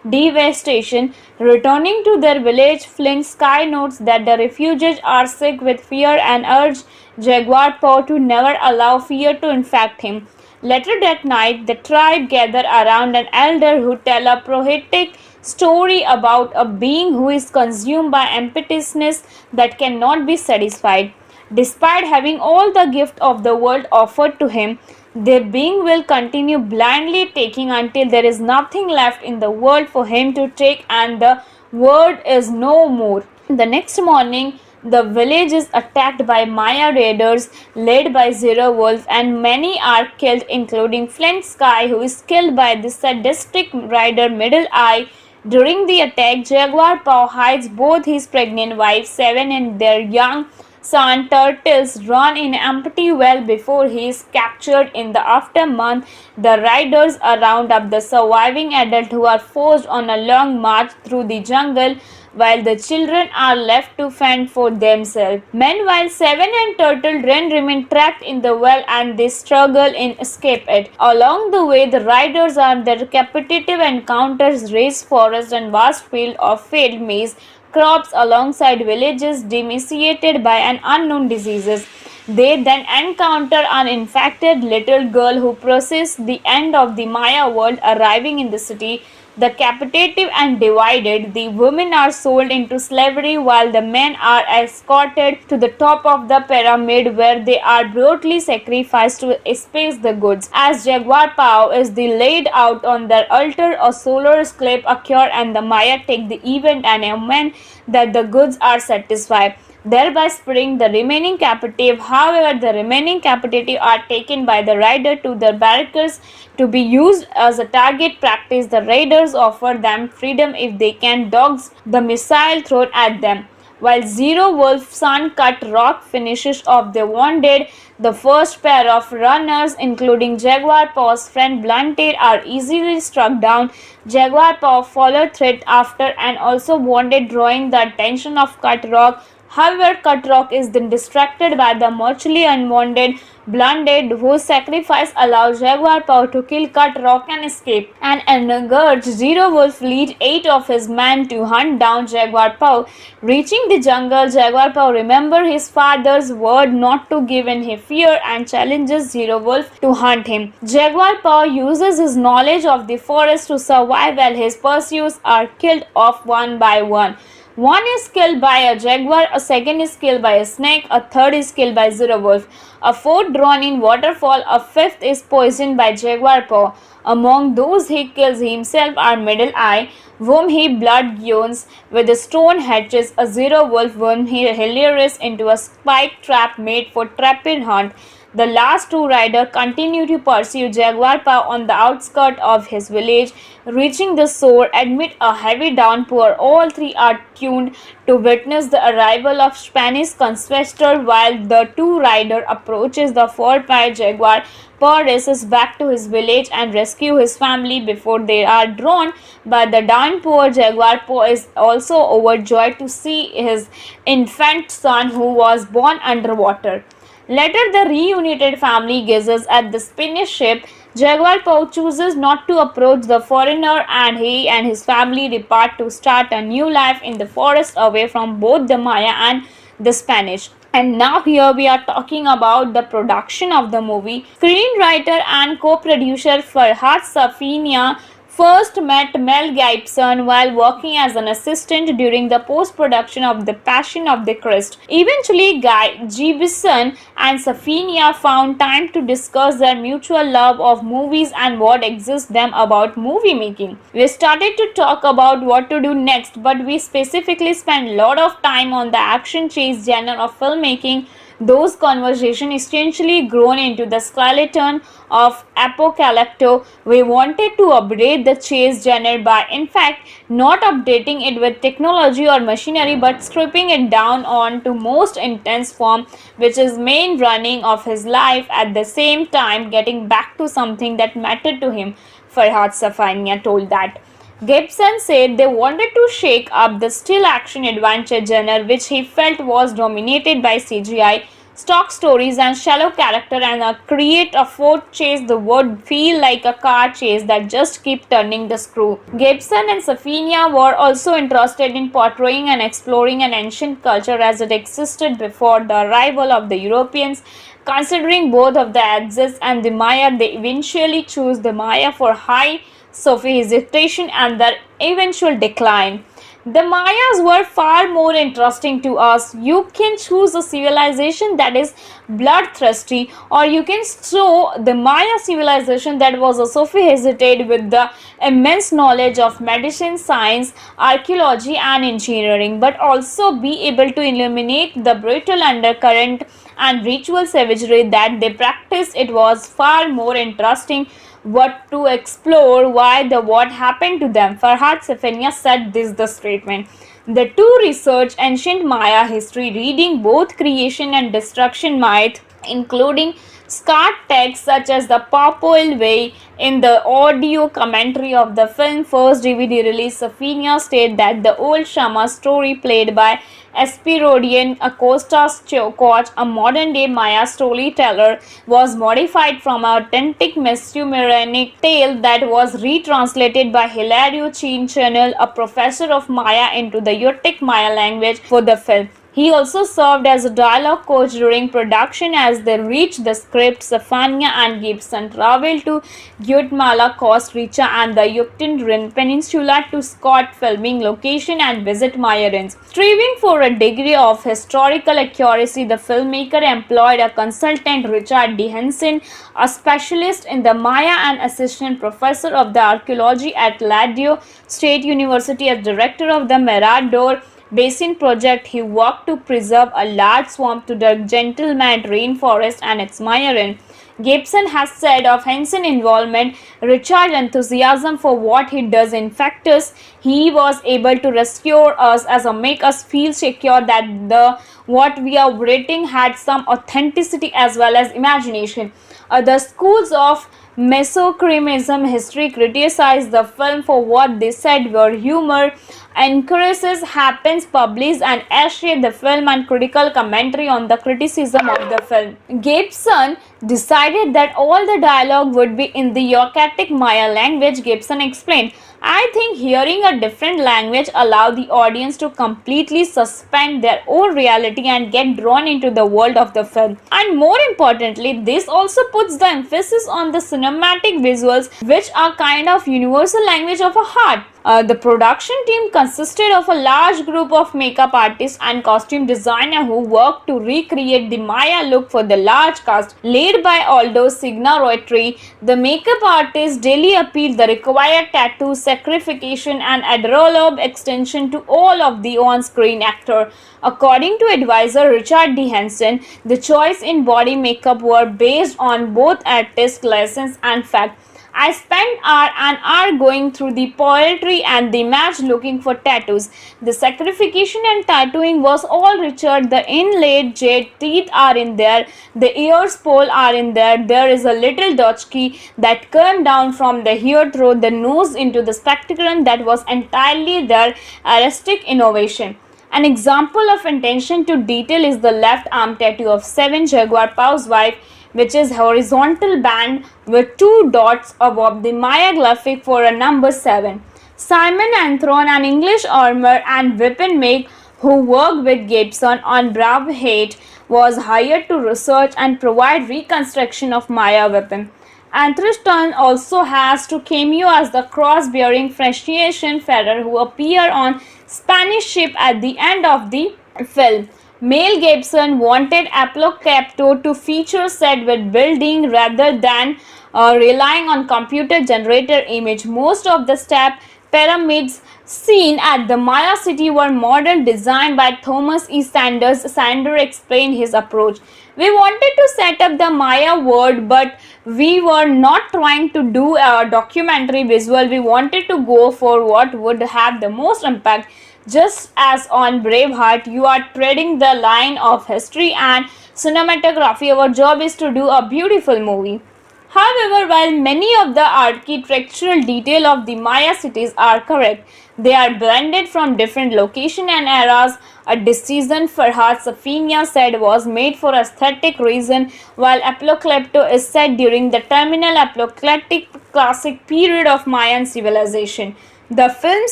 devastation. Returning to their village, Flint Sky notes that the refugees are sick with fear and urges Jaguar Paw to never allow fear to infect him. Later that night, the tribe gather around an elder who tells a prophetic story about a being who is consumed by emptiness that cannot be satisfied. Despite having all the gift of the world offered to him, the being will continue blindly taking until there is nothing left in the world for him to take and the world is no more. The next morning, the village is attacked by Maya raiders led by Zero Wolf, and many are killed, including Flint Sky, who is killed by the sadistic rider Middle Eye. During the attack, Jaguar Paw hides both his pregnant wife Seven and their young son Turtles run in an empty well before he is captured. In the aftermath, the riders round up the surviving adults who are forced on a long march through the jungle, while the children are left to fend for themselves. Meanwhile, Seven and Turtle remain trapped in the well and they struggle in escape it. Along the way, the riders are their competitive encounters, race forest and vast field of failed maize crops alongside villages decimated by an unknown diseases. They then encounter an infected little girl who processes the end of the Maya world. Arriving in the city, the captive and divided, the women are sold into slavery while the men are escorted to the top of the pyramid where they are brutally sacrificed to space the goods. As Jaguar Paw is laid out on their altar, a solar eclipse occurs and the Maya take the event and amen that the goods are satisfied, thereby sparing the remaining captive. However, the remaining captive are taken by the rider to their barracks to be used as a target practice. The raiders offer them freedom if they can dodge the missile thrown at them. While Zero Wolf's son Cut Rock finishes off the wounded, the first pair of runners, including Jaguar Paw's friend Blunted, are easily struck down. Jaguar Paw follows threat after and also wounded, drawing the attention of Cut Rock. However, Cut Rock is then distracted by the mortally unwounded Blunted, whose sacrifice allows Jaguar Paw to kill Cut Rock and escape. An enraged Zero Wolf leads 8 of his men to hunt down Jaguar Paw. Reaching the jungle, Jaguar Paw remembers his father's word not to give in his fear and challenges Zero Wolf to hunt him. Jaguar Paw uses his knowledge of the forest to survive while his pursuers are killed off one by one. One is killed by a jaguar, a second is killed by a snake, a third is killed by Zero Wolf, a fourth drawn in waterfall, a fifth is poisoned by Jaguar Paw. Among those he kills himself are Middle Eye, whom he blood gouges with a stone hatchet, a Zero Wolf whom he hilarious into a spike trap made for trapping hunt. The last two riders continue to pursue Jaguar Paw on the outskirts of his village. Reaching the shore amid a heavy downpour, all three are tuned to witness the arrival of Spanish conquistadors. While the two riders approaches the fort by Jaguar Paw races back to his village and rescue his family before they are drawn by the downpour. Jaguar Paw is also overjoyed to see his infant son who was born underwater. Later, the reunited family gazes at the Spanish ship. Jaguar Paw chooses not to approach the foreigner and he and his family depart to start a new life in the forest away from both the Maya and the Spanish. And now here we are talking about the production of the movie. Screenwriter and co-producer Farhad Safina first met Mel Gibson while working as an assistant during the post-production of The Passion of the Christ. Eventually, Gibson and Safina found time to discuss their mutual love of movies and what excites them about movie making. We started to talk about what to do next, but we specifically spent a lot of time on the action chase genre of filmmaking. Those conversations essentially grown into the skeleton of Apocalypto. We wanted to update the chase genre by, in fact, not updating it with technology or machinery, but stripping it down on to most intense form, which is main running of his life, at the same time getting back to something that mattered to him. Farhad Safania told that. Gibson said they wanted to shake up the still action adventure genre, which he felt was dominated by CGI, stock stories, and shallow character, and create a fourth chase that would feel like a car chase that just keep turning the screw. Gibson and Safina were also interested in portraying and exploring an ancient culture as it existed before the arrival of the Europeans. Considering both of the Axis and the Maya, they eventually chose the Maya for high sophistication and their eventual decline. The Mayas were far more interesting to us. You can choose a civilization that is bloodthirsty, or you can show the Maya civilization that was sophisticated with the immense knowledge of medicine, science, archaeology, and engineering, but also be able to illuminate the brutal undercurrent and ritual savagery that they practiced. It was far more interesting what to explore why the what happened to them. Farhad Safania said this the statement. The two research ancient Maya history, reading both creation and destruction myth, including scarred texts such as the Popol Vuh. In the audio commentary of the film first DVD release, Safina stated that the old Shama story played by Espirodion Acosta Coach, a modern-day Maya storyteller, was modified from an authentic Mesumerianic tale that was retranslated by Hilario Chin-Channel, a professor of Maya, into the Yutek Maya language for the film. He also served as a dialogue coach during production. As they reached the script, Safania and Gibson traveled to Guatemala, Costa Rica, and the Yucatan Peninsula to scout filming location and visit Maya ruins. Striving for a degree of historical accuracy, the filmmaker employed a consultant, Richard D. Henson, a specialist in the Maya and assistant professor of the archaeology at Ladeo State University as director of the Mirador Basin project. He worked to preserve a large swamp to the Gentleman rainforest and its Maya ruin. Gibson has said of Henson's involvement, Richard's enthusiasm for what he does infects us. He was able to rescue us as a make us feel secure that the what we are writing had some authenticity as well as imagination. The schools of Mesocremism history criticized the film for what they said were humor, encourages happens published and essay the film and critical commentary on the criticism of the film. Gibson decided that all the dialogue would be in the Yucatecan Maya language. Gibson explained, I think hearing a different language allows the audience to completely suspend their own reality and get drawn into the world of the film. And more importantly, this also puts the emphasis on the cinematic visuals, which are kind of universal language of a heart. The production team consisted of a large group of makeup artists and costume designers who worked to recreate the Maya look for the large cast. Led by Aldo Signaroitri, the makeup artist daily appealed the required tattoo, sacrification, and adrenaline extension to all of the on-screen actor. According to advisor Richard D. Henson, the choice in body makeup were based on both artist lessons and fact. I spent an hour going through the poetry and the image looking for tattoos. The sacrification and tattooing was all Richard. The inlaid jade teeth are in there. The ears pole are in there. There is a little dotchkey that came down from the hair through the nose into the spectacle that was entirely their artistic innovation. An example of attention to detail is the left arm tattoo of 7 Jaguar Pau's wife, which is horizontal band with 2 dots above the Maya graphic for a number 7. Simon Anthron, an English armor and weapon maker who worked with Gibson on Braveheart, was hired to research and provide reconstruction of Maya weapon. And Tristan also has to cameo as the cross-bearing Frisian Ferrer who appear on Spanish ship at the end of the film. Mel Gibson wanted Apocalypto to feature set with building rather than relying on computer-generated image. Most of the step pyramids seen at the Maya city were model designed by Thomas E. Sanders. Sanders explained his approach. We wanted to set up the Maya world, but we were not trying to do a documentary visual. We wanted to go for what would have the most impact. Just as on Braveheart, you are treading the line of history and cinematography. Our job is to do a beautiful movie. However, while many of the architectural detail of the Maya cities are correct, they are blended from different locations and eras. A decision Farhad Safina said was made for aesthetic reason, while Apocalypto is set during the terminal apocalyptic classic period of Mayan civilization. The film's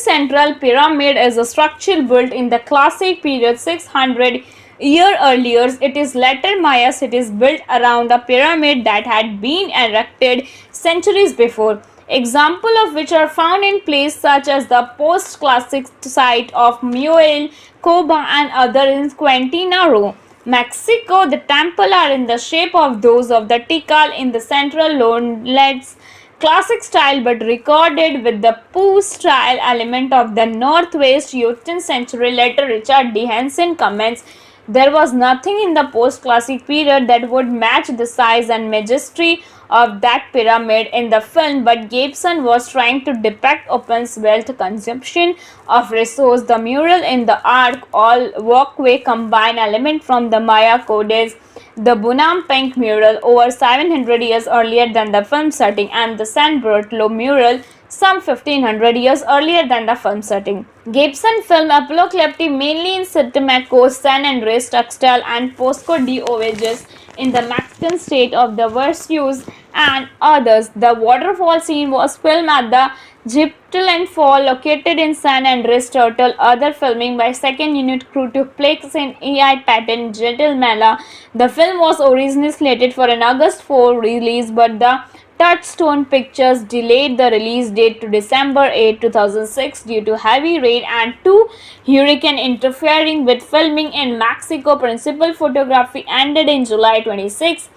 central pyramid is a structure built in the classic period 600 year earlier. It is later Maya cities built around a pyramid that had been erected centuries before. Examples of which are found in places such as the post-classic site of Muel, Coba and other in Quintana Roo, Mexico. The temples are in the shape of those of the Tikal in the central lowlands, classic style but recorded with the Poo style element of the Northwest 18th century. Later Richard D. Hansen comments, there was nothing in the post-classic period that would match the size and majesty of that pyramid in the film, but Gibson was trying to depict open wealth consumption of resource. The mural in the arc all walkway combine element from the Maya codes, the Bunam Pink mural over 700 years earlier than the film setting, and the San Bartolo mural some 1500 years earlier than the film setting. Gibson filmed Apocalypto mainly in Sitimaco, San Andres, Tuxtla and Posco de Ovejas in the Mexican state of the Veracruz and others. The waterfall scene was filmed at the Gyptland Fall located in San Andres Turtle. Other filming by second unit crew took place in EI Patton, Guatemala. The film was originally slated for an August 4 release, but the Touchstone Pictures delayed the release date to December 8, 2006 due to heavy rain and two hurricanes interfering with filming in Mexico. Principal photography ended in July 26.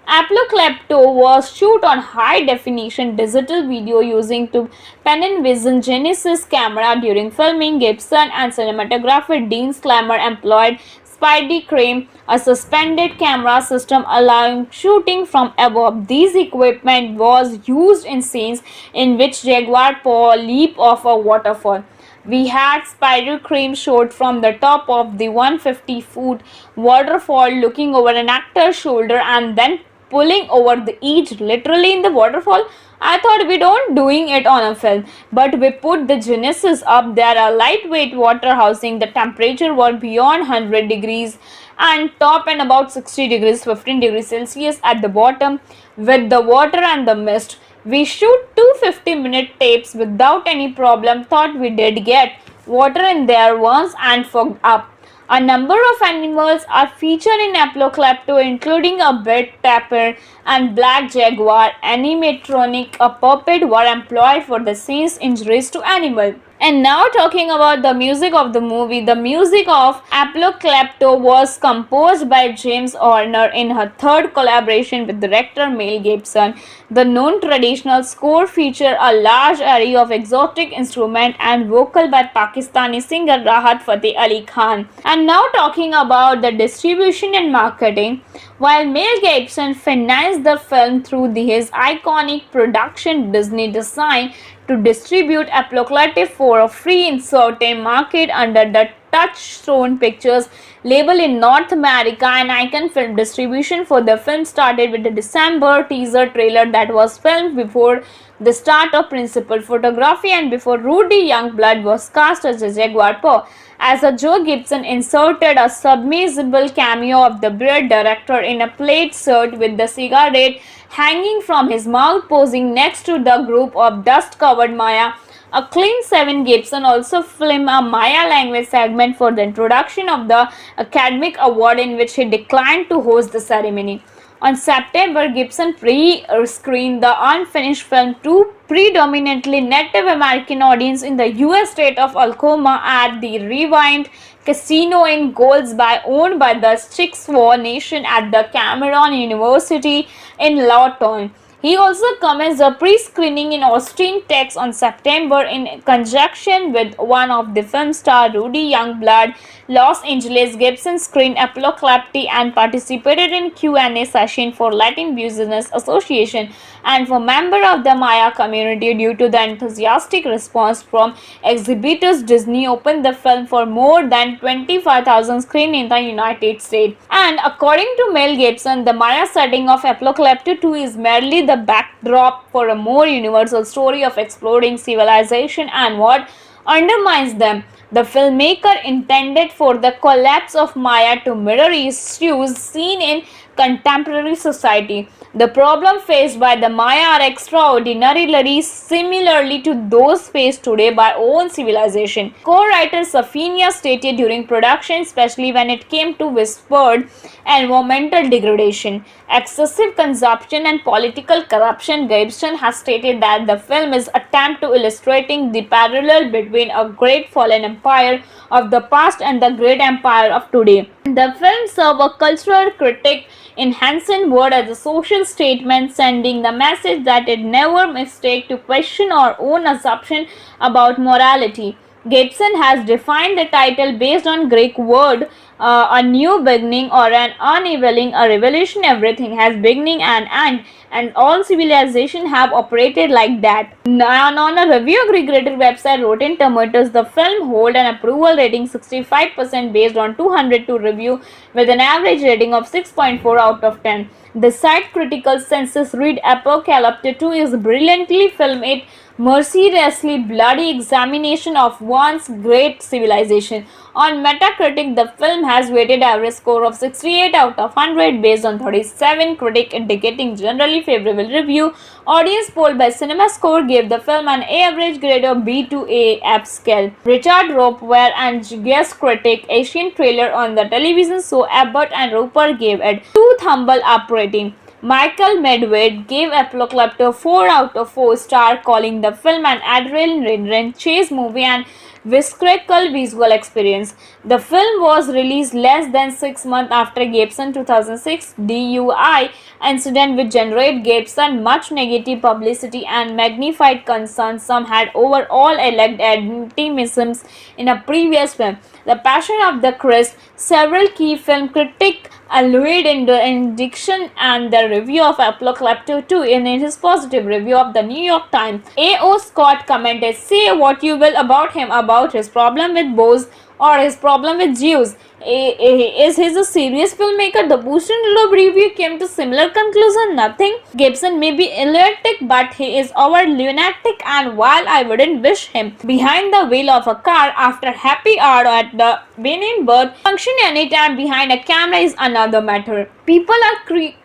Apocalypto was shot on high-definition digital video using to Panavision Genesis camera during filming. Gibson and cinematographer Dean Slammer employed Spidey Crane, a suspended camera system allowing shooting from above. This equipment was used in scenes in which jaguar paw leap off a waterfall. We had Spider Crane shot from the top of the 150-foot waterfall looking over an actor's shoulder and then pulling over the edge literally in the waterfall. I thought we don't doing it on a film, but we put the Genesis up there, a lightweight water housing. The temperature was beyond 100 degrees and top and about 60 degrees 15 degrees Celsius at the bottom with the water and the mist. We shoot 250-minute tapes without any problem. Thought we did get water in there once and fogged up. A number of animals are featured in Apocalypto, including a bed tapir and black jaguar. Animatronic, a puppet, were employed for the scene's injuries to animals. And now talking about the music of the movie. The music of Apocalypto was composed by James Horner in her third collaboration with director Mel Gibson. The non-traditional score featured a large array of exotic instruments and vocal by Pakistani singer Rahat Fateh Ali Khan. And now talking about the distribution and marketing. While Mel Gibson financed the film through his iconic production, Disney decided to distribute Apocalypto for a free in certain market under the Touchstone Pictures label in North America. And Icon Film distribution for the film started with the December teaser trailer that was filmed before the start of principal photography and before Rudy Youngblood was cast as a Jaguar Paw. As a Joe Gibson inserted a submersible cameo of the bearded director in a plaid shirt with the cigarette hanging from his mouth, posing next to the group of dust-covered Maya. A Clean 7 Gibson also filmed a Maya language segment for the introduction of the Academic Award, in which he declined to host the ceremony. On September, Gibson pre-screened the unfinished film to predominantly Native American audience in the US state of Oklahoma at the Rewind Casino in Goldsby, owned by the Chickasaw Nation at the Cameron University in Lawton. He also commenced a pre-screening in Austin, Texas on September in conjunction with one of the film star Rudy Youngblood. Los Angeles Gibson screened Apocalypse and participated in Q&A session for Latin Business Association and for members of the Maya community. Due to the enthusiastic response from exhibitors, Disney opened the film for more than 25,000 screens in the United States. And according to Mel Gibson, the Maya setting of Apocalypse 2 is merely the backdrop for a more universal story of exploring civilization and what undermines them. The filmmaker intended for the collapse of Maya to mirror issues seen in contemporary society. The problems faced by the Maya are extraordinarily similarly to those faced today by own civilization. Co-writer Safina stated during production, especially when it came to whispered environmental degradation, excessive consumption and political corruption, Gibson has stated that the film is an attempt to illustrating the parallel between a great fallen empire of the past and the great empire of today. The film serves a cultural critique enhancing word as a social statement, sending the message that it never mistake to question our own assumption about morality. Gibson has defined the title based on Greek word a new beginning or an unveiling, a revelation. Everything has beginning and end, and all civilization have operated like that. Now, on a review aggregator website Rotten Tomatoes, the film hold an approval rating 65% based on 202 review with an average rating of 6.4 out of 10. The site critical census read Apocalypse 2 is brilliantly filmed. It mercilessly bloody examination of once great civilization. On Metacritic, the film has weighted average score of 68 out of 100 based on 37 critics indicating generally favorable review. Audience poll by CinemaScore gave the film an average grade of B to A upscale. Richard Ropeware and guest critic Asian Trailer on the television show Abbott and Roper gave it 2 thumble up rating. Michael Medved gave Apocalypse 4 out of 4 stars, calling the film an adrenaline chase movie and visceral visual experience. The film was released less than 6 months after Gibson's 2006 DUI incident, which generated Gibson much negative publicity and magnified concerns some had over all alleged anti-Semitism in a previous film, The Passion of the Christ. Several key film critics allude in the indication and the review of Apocalypse 2 in his positive review of the New York Times. A.O. Scott commented, "Say what you will about him, about his problem with boys or his problem with Jews. Is he a serious filmmaker?" The Boston Globe review came to similar conclusion. Nothing. Gibson may be eclectic, but he is over lunatic, and while I wouldn't wish him behind the wheel of a car after happy hour at the Benin birth, function anytime behind a camera is another matter. People are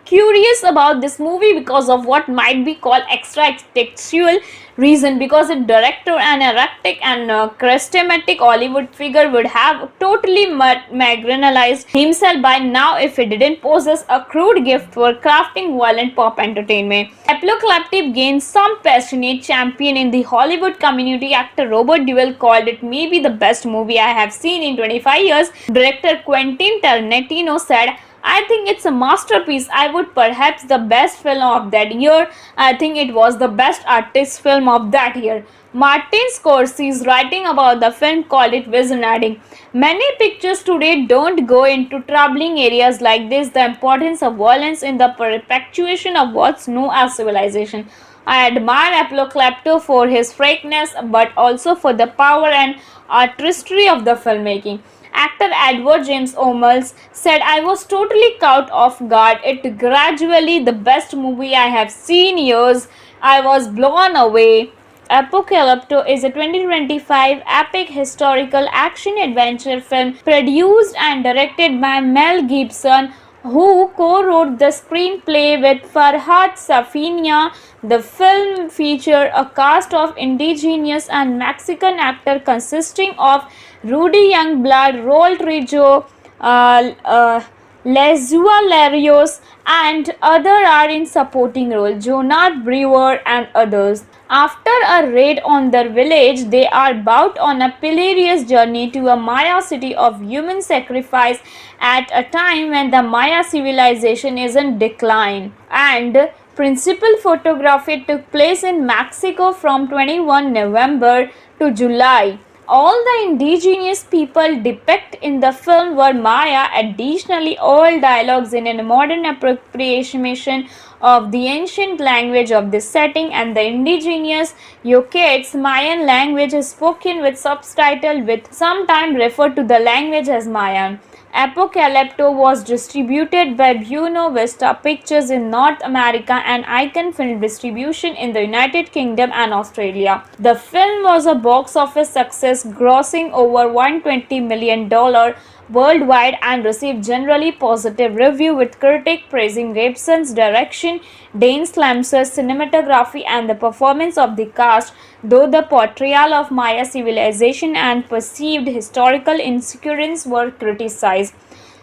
curious about this movie because of what might be called extra textual reason, because a director and erratic and charismatic Hollywood figure would have totally marginalized himself by now if he didn't possess a crude gift for crafting violent pop entertainment. Apocalypse gained some passionate champion in the Hollywood community. Actor Robert Duvall called it maybe the best movie I have seen in 25 years. Director Quentin Tarantino said, "I think it's a masterpiece. I would perhaps the best film of that year. I think it was the best artist film of that year." Martin Scorsese, writing about the film, called it visionary. Many pictures today don't go into troubling areas like this, the importance of violence in the perpetuation of what's known as civilization. I admire Apocalypse for his frankness, but also for the power and artistry of the filmmaking. Actor Edward James Olmos said, "I was totally caught off guard. It gradually the best movie I have seen years. I was blown away." Apocalypse is a 2025 epic historical action adventure film produced and directed by Mel Gibson, who co-wrote the screenplay with Farhad Safina. The film featured a cast of indigenous and Mexican actors consisting of Rudy Youngblood, Raul Trijo, Lesua Larios and others are in supporting role, Jonat Brewer and others. After a raid on their village, they are about on a perilous journey to a Maya city of human sacrifice at a time when the Maya civilization is in decline. And principal photography took place in Mexico from 21 November to July. All the indigenous people depicted in the film were Maya. Additionally, all dialogues in a modern appropriation of the ancient language of this setting and the indigenous Yokuts Mayan language is spoken with subtitle with sometimes referred to the language as Mayan. Apocalypto was distributed by Buena Vista Pictures in North America and Icon Film Distribution in the United Kingdom and Australia. The film was a box office success, grossing over $120 million worldwide and received generally positive review with critics praising Gibson's direction, Dane Slamser's cinematography and the performance of the cast, though the portrayal of Maya civilization and perceived historical insecurities were criticized.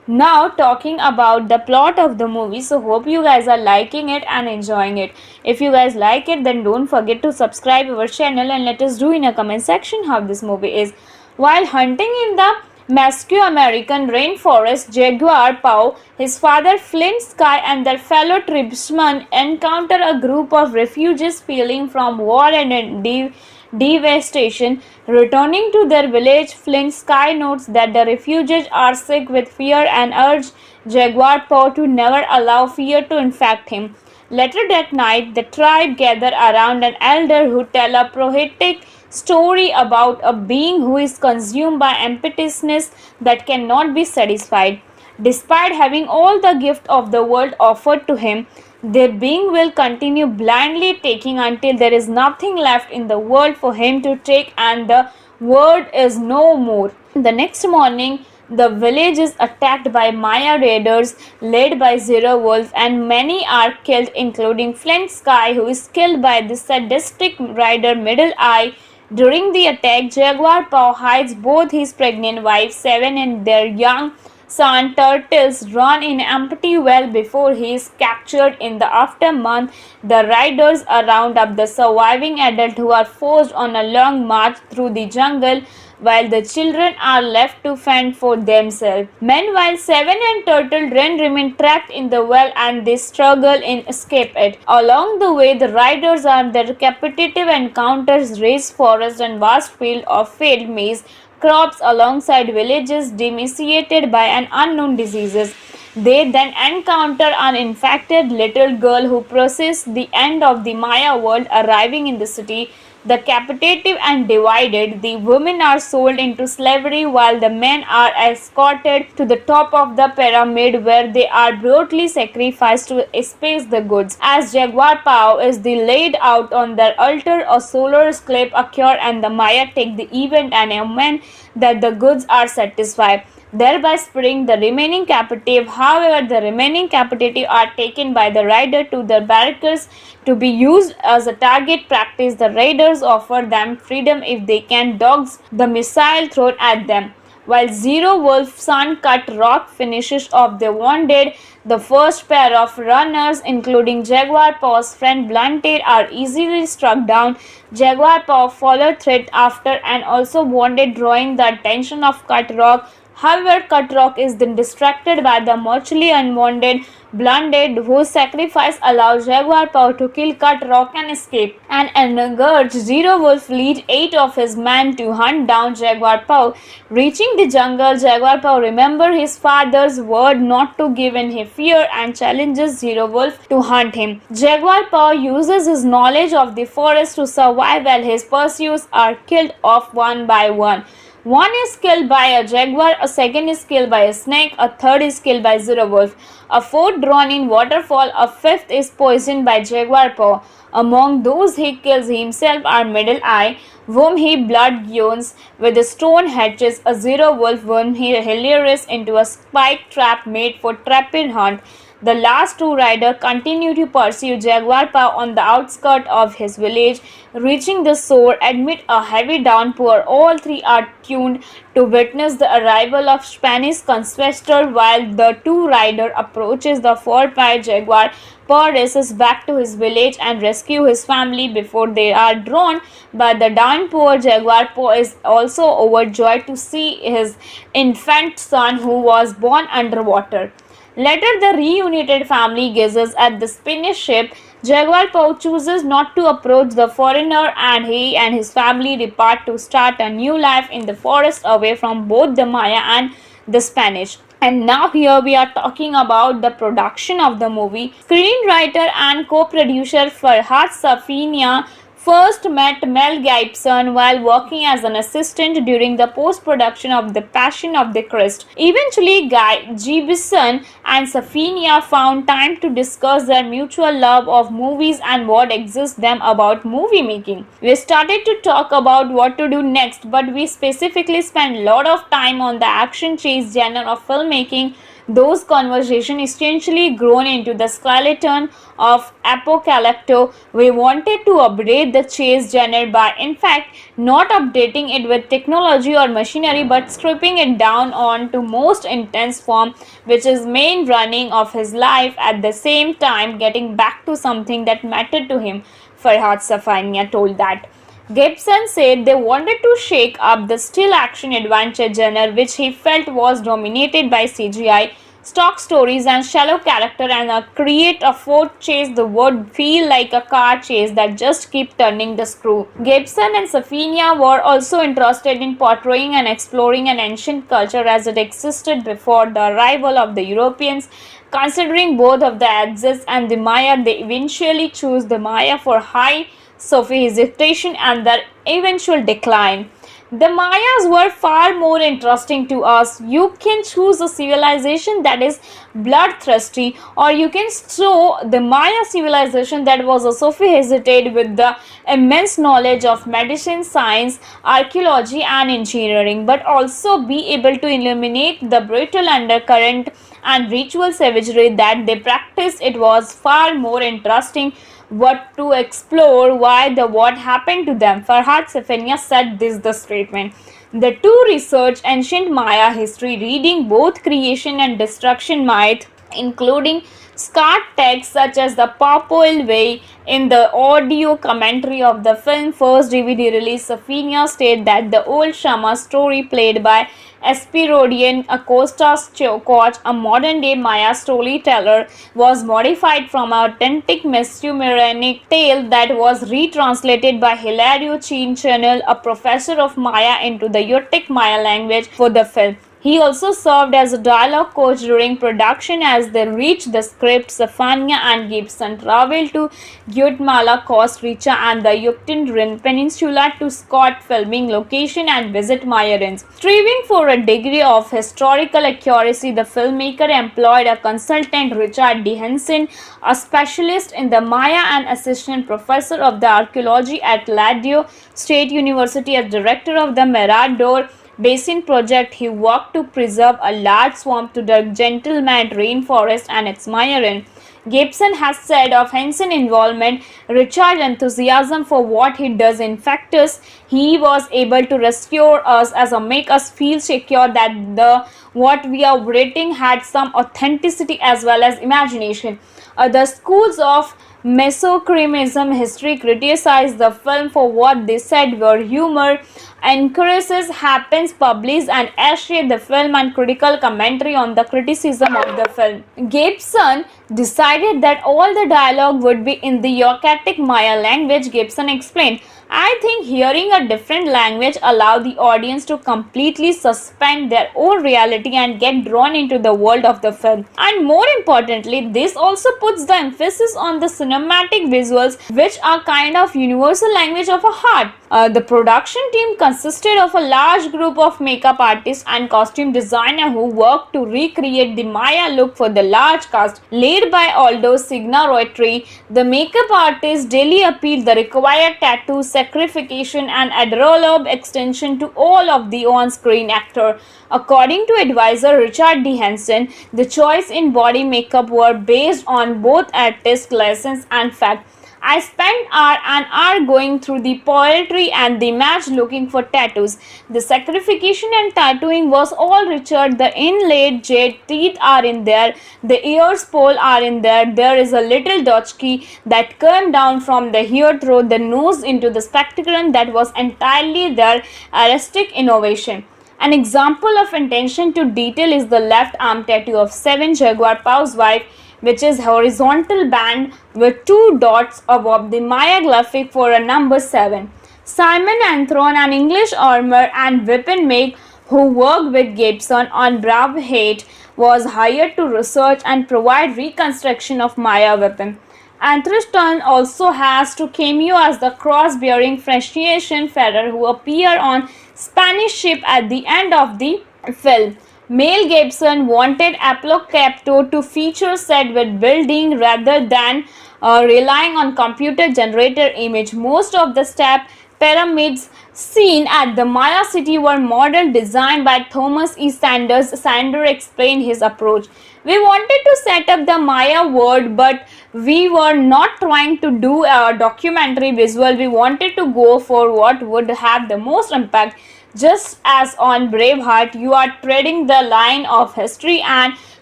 Now talking about the plot of the movie, so hope you guys are liking it and enjoying it. If you guys like it, then don't forget to subscribe our channel and let us do in a comment section how this movie is. While hunting in the Mesoamerican rainforest, Jaguar Paw, his father Flint Sky and their fellow tribesmen encounter a group of refugees fleeing from war and devastation. Returning to their village, Flint Sky notes that the refugees are sick with fear and urges Jaguar Paw to never allow fear to infect him. Later that night, the tribe gather around an elder who tells a prophetic story about a being who is consumed by emptiness that cannot be satisfied. Despite having all the gift of the world offered to him, the being will continue blindly taking until there is nothing left in the world for him to take and the world is no more. The next morning, the village is attacked by Maya raiders led by Zero Wolf and many are killed including Flint Sky who is killed by the sadistic rider Middle Eye. During the attack, Jaguar Paw hides both his pregnant wife Seven and their young son Turtles run in an empty well before he is captured. In the aftermath, the riders round up the surviving adults who are forced on a long march through the jungle while the children are left to fend for themselves. Meanwhile, Seven and Turtle remain trapped in the well and they struggle in escape it. Along the way, the riders and their competitive encounters raise forests and vast field of failed maize crops alongside villages decimated by an unknown diseases. They then encounter an infected little girl who processes the end of the Maya world arriving in the city. The captive and divided, the women are sold into slavery while the men are escorted to the top of the pyramid where they are brutally sacrificed to space the goods. As Jaguar Paw is laid out on their altar, a solar eclipse occurs and the Maya take the event and amen that the goods are satisfied, thereby sparing the remaining captive. However, the remaining captive are taken by the rider to the barracks to be used as a target practice. The raiders offer them freedom if they can dodge the missile thrown at them. While Zero Wolf Sun Cut Rock finishes off the wounded, the first pair of runners, including Jaguar Paw's friend Blunted, are easily struck down. Jaguar Paw follows threat after and also wounded, drawing the attention of Cut Rock. However, Cut Rock is then distracted by the mortally unwounded Blunted, whose sacrifice allows Jaguar Paw to kill Cut Rock and escape. An enraged Zero Wolf leads 8 of his men to hunt down Jaguar Paw. Reaching the jungle, Jaguar Paw remembers his father's word not to give in his fear and challenges Zero Wolf to hunt him. Jaguar Paw uses his knowledge of the forest to survive while his pursuers are killed off one by one. One is killed by a jaguar, a second is killed by a snake, a third is killed by Zero Wolf, a fourth drawn in waterfall, a fifth is poisoned by Jaguar Paw. Among those he kills himself are Middle Eye, whom he blood gouges with a stone hatchet, a Zero Wolf whom he hilarious into a spike trap made for trapping hunt. The last two riders continue to pursue Jaguar Paw on the outskirts of his village, reaching the shore amid a heavy downpour. All three are tuned to witness the arrival of Spanish conquistador while the two riders approaches the four-pied Jaguar. Paw races back to his village and rescue his family before they are drowned by the downpour. Jaguar Paw is also overjoyed to see his infant son who was born underwater. Later, the reunited family gazes at the Spanish ship. Jaguar Paw chooses not to approach the foreigner and he and his family depart to start a new life in the forest away from both the Maya and the Spanish. And now here we are talking about the production of the movie. Screenwriter and co-producer Farhad Safina first met Mel Gibson while working as an assistant during the post-production of The Passion of the Christ. Eventually, Gibson and Safina found time to discuss their mutual love of movies and what excites them about movie making. We started to talk about what to do next, but we specifically spent a lot of time on the action chase genre of filmmaking. Those conversations essentially grown into the skeleton of Apocalypto. We wanted to update the chase genre by, in fact, not updating it with technology or machinery, but stripping it down on to most intense form, which is main running of his life, at the same time getting back to something that mattered to him. Farhad Safania told that. Gibson said they wanted to shake up the still action adventure genre, which he felt was dominated by CGI, stock stories, and shallow character, and create a fourth chase that would feel like a car chase that just keep turning the screw. Gibson and Safina were also interested in portraying and exploring an ancient culture as it existed before the arrival of the Europeans. Considering both of the Axis and the Maya, they eventually chose the Maya for high sophistication and their eventual decline. The Mayas were far more interesting to us. You can choose a civilization that is bloodthirsty, or you can show the Maya civilization that was sophisticated with the immense knowledge of medicine, science, archaeology, and engineering, but also be able to illuminate the brutal undercurrent and ritual savagery that they practiced. It was far more interesting what to explore why the what happened to them. Farhad Safania said this the statement. The two research ancient Maya history, reading both creation and destruction myth, including scarred texts such as the Papal Way. In the audio commentary of the film first DVD release, Safina stated that the old Shama story played by Espirodian Acosta Koch, a modern-day Maya storyteller, was modified from an authentic Mesumerianic tale that was retranslated by Hilario Chin-Channel, a professor of Maya, into the Yoruba Maya language for the film. He also served as a dialogue coach during production. As they reached the script, Safania and Gibson traveled to Guatemala, Costa Rica, and the Yucatan Peninsula to scout filming location and visit Maya ruins. Striving for a degree of historical accuracy, the filmmaker employed a consultant, Richard D. Henson, a specialist in the Maya and assistant professor of the archaeology at Ladeo State University as director of the Mirador Basin project. He worked to preserve a large swamp to the Gentleman rainforest and its Mayarin. Gibson has said of Henson's involvement, Richard's enthusiasm for what he does infects us. He was able to rescue us as a make us feel secure that the what we are writing had some authenticity as well as imagination. The schools of Mesocremism history criticized the film for what they said were humor, encourages happens published and essayed the film and critical commentary on the criticism of the film. Gibson decided that all the dialogue would be in the Yucatecan Maya language. Gibson explained, I think hearing a different language allows the audience to completely suspend their own reality and get drawn into the world of the film. And more importantly, this also puts the emphasis on the cinematic visuals, which are kind of universal language of a heart. The production team consisted of a large group of makeup artists and costume designers who worked to recreate the Maya look for the large cast. Led by Aldo Signaroitri, the makeup artist daily appealed the required tattoo set sacrification, and adorable extension to all of the on-screen actor. According to advisor Richard D. Henson, the choice in body makeup were based on both artist license and fact. I spent hour and hour going through the poetry and the match looking for tattoos. The sacrification and tattooing was all Richard. The inlaid jade teeth are in there. The ears pole are in there. There is a little dotchkey that came down from the hair through the nose into the spectacum that was entirely their artistic innovation. An example of attention to detail is the left arm tattoo of 7 Jaguar Pau's wife, which is horizontal band with 2 dots above the Maya graphic for a number 7. Simon Anthron, an English armor and weapon make who worked with Gibson on Braveheart, was hired to research and provide reconstruction of Maya weapon. Anthriston also has to cameo as the cross-bearing Frenchian Ferrer who appear on Spanish ship at the end of the film. Mel Gibson wanted Apocalypto to feature set with building rather than relying on computer-generated image. Most of the step pyramids seen at the Maya city were model designed by Thomas E. Sanders. Sanders explained his approach. We wanted to set up the Maya world, but we were not trying to do a documentary visual. We wanted to go for what would have the most impact. Just as on Braveheart, you are treading the line of history and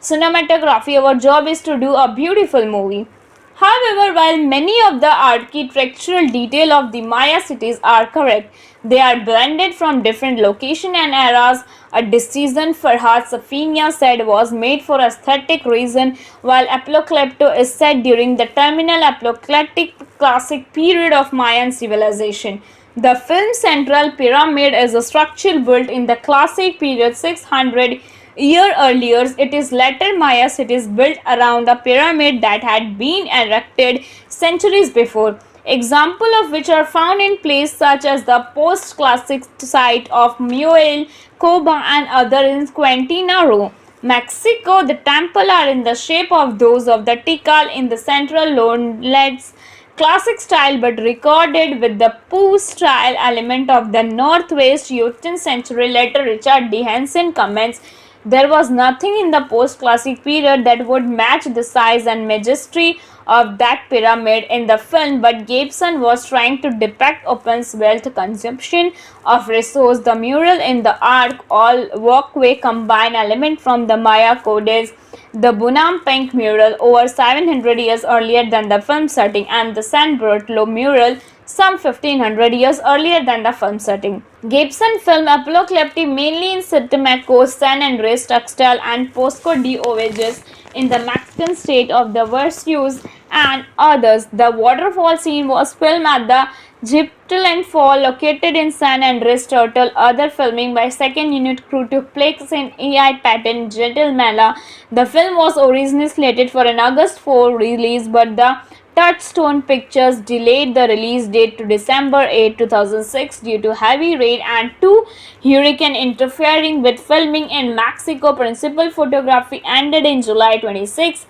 cinematography. Our job is to do a beautiful movie. However, while many of the architectural detail of the Maya cities are correct, they are blended from different locations and eras. A decision Farhad Safina said was made for aesthetic reason, while Apocalypto is set during the terminal apocalyptic classic period of Mayan civilization. The film Central Pyramid is a structure built in the classic period 600 years earlier. It is later Maya cities built around a pyramid that had been erected centuries before. Examples of which are found in places such as the post-classic site of Muel, Coba and other in Quintana Roo, Mexico. The temples are in the shape of those of the Tikal in the central lowlands. Classic style but recorded with the post style element of the Northwest 18th century. Later Richard D. Henson comments, there was nothing in the post-classic period that would match the size and majesty of that pyramid in the film, but Gibson was trying to depict open wealth consumption of resource. The mural in the arc all walkway combine element from the Maya codes, the Bunam Pink mural over 700 years earlier than the film setting, and the San Bartolo mural some 1500 years earlier than the film setting. Gibson filmed Apocalypto mainly in Sitimaco, San Andres, Tuxtla, and Posco de Ovejas in the Mexican state of the Veracruz and others. The waterfall scene was filmed at the Giptoland Fall located in San Andres Turtle. Other filming by second unit crew took place in EI Patton, Guatemala. The film was originally slated for an August 4 release, but the Touchstone Pictures delayed the release date to December 8, 2006 due to heavy rain and 2 hurricanes interfering with filming in Mexico. Principal photography ended in July 26.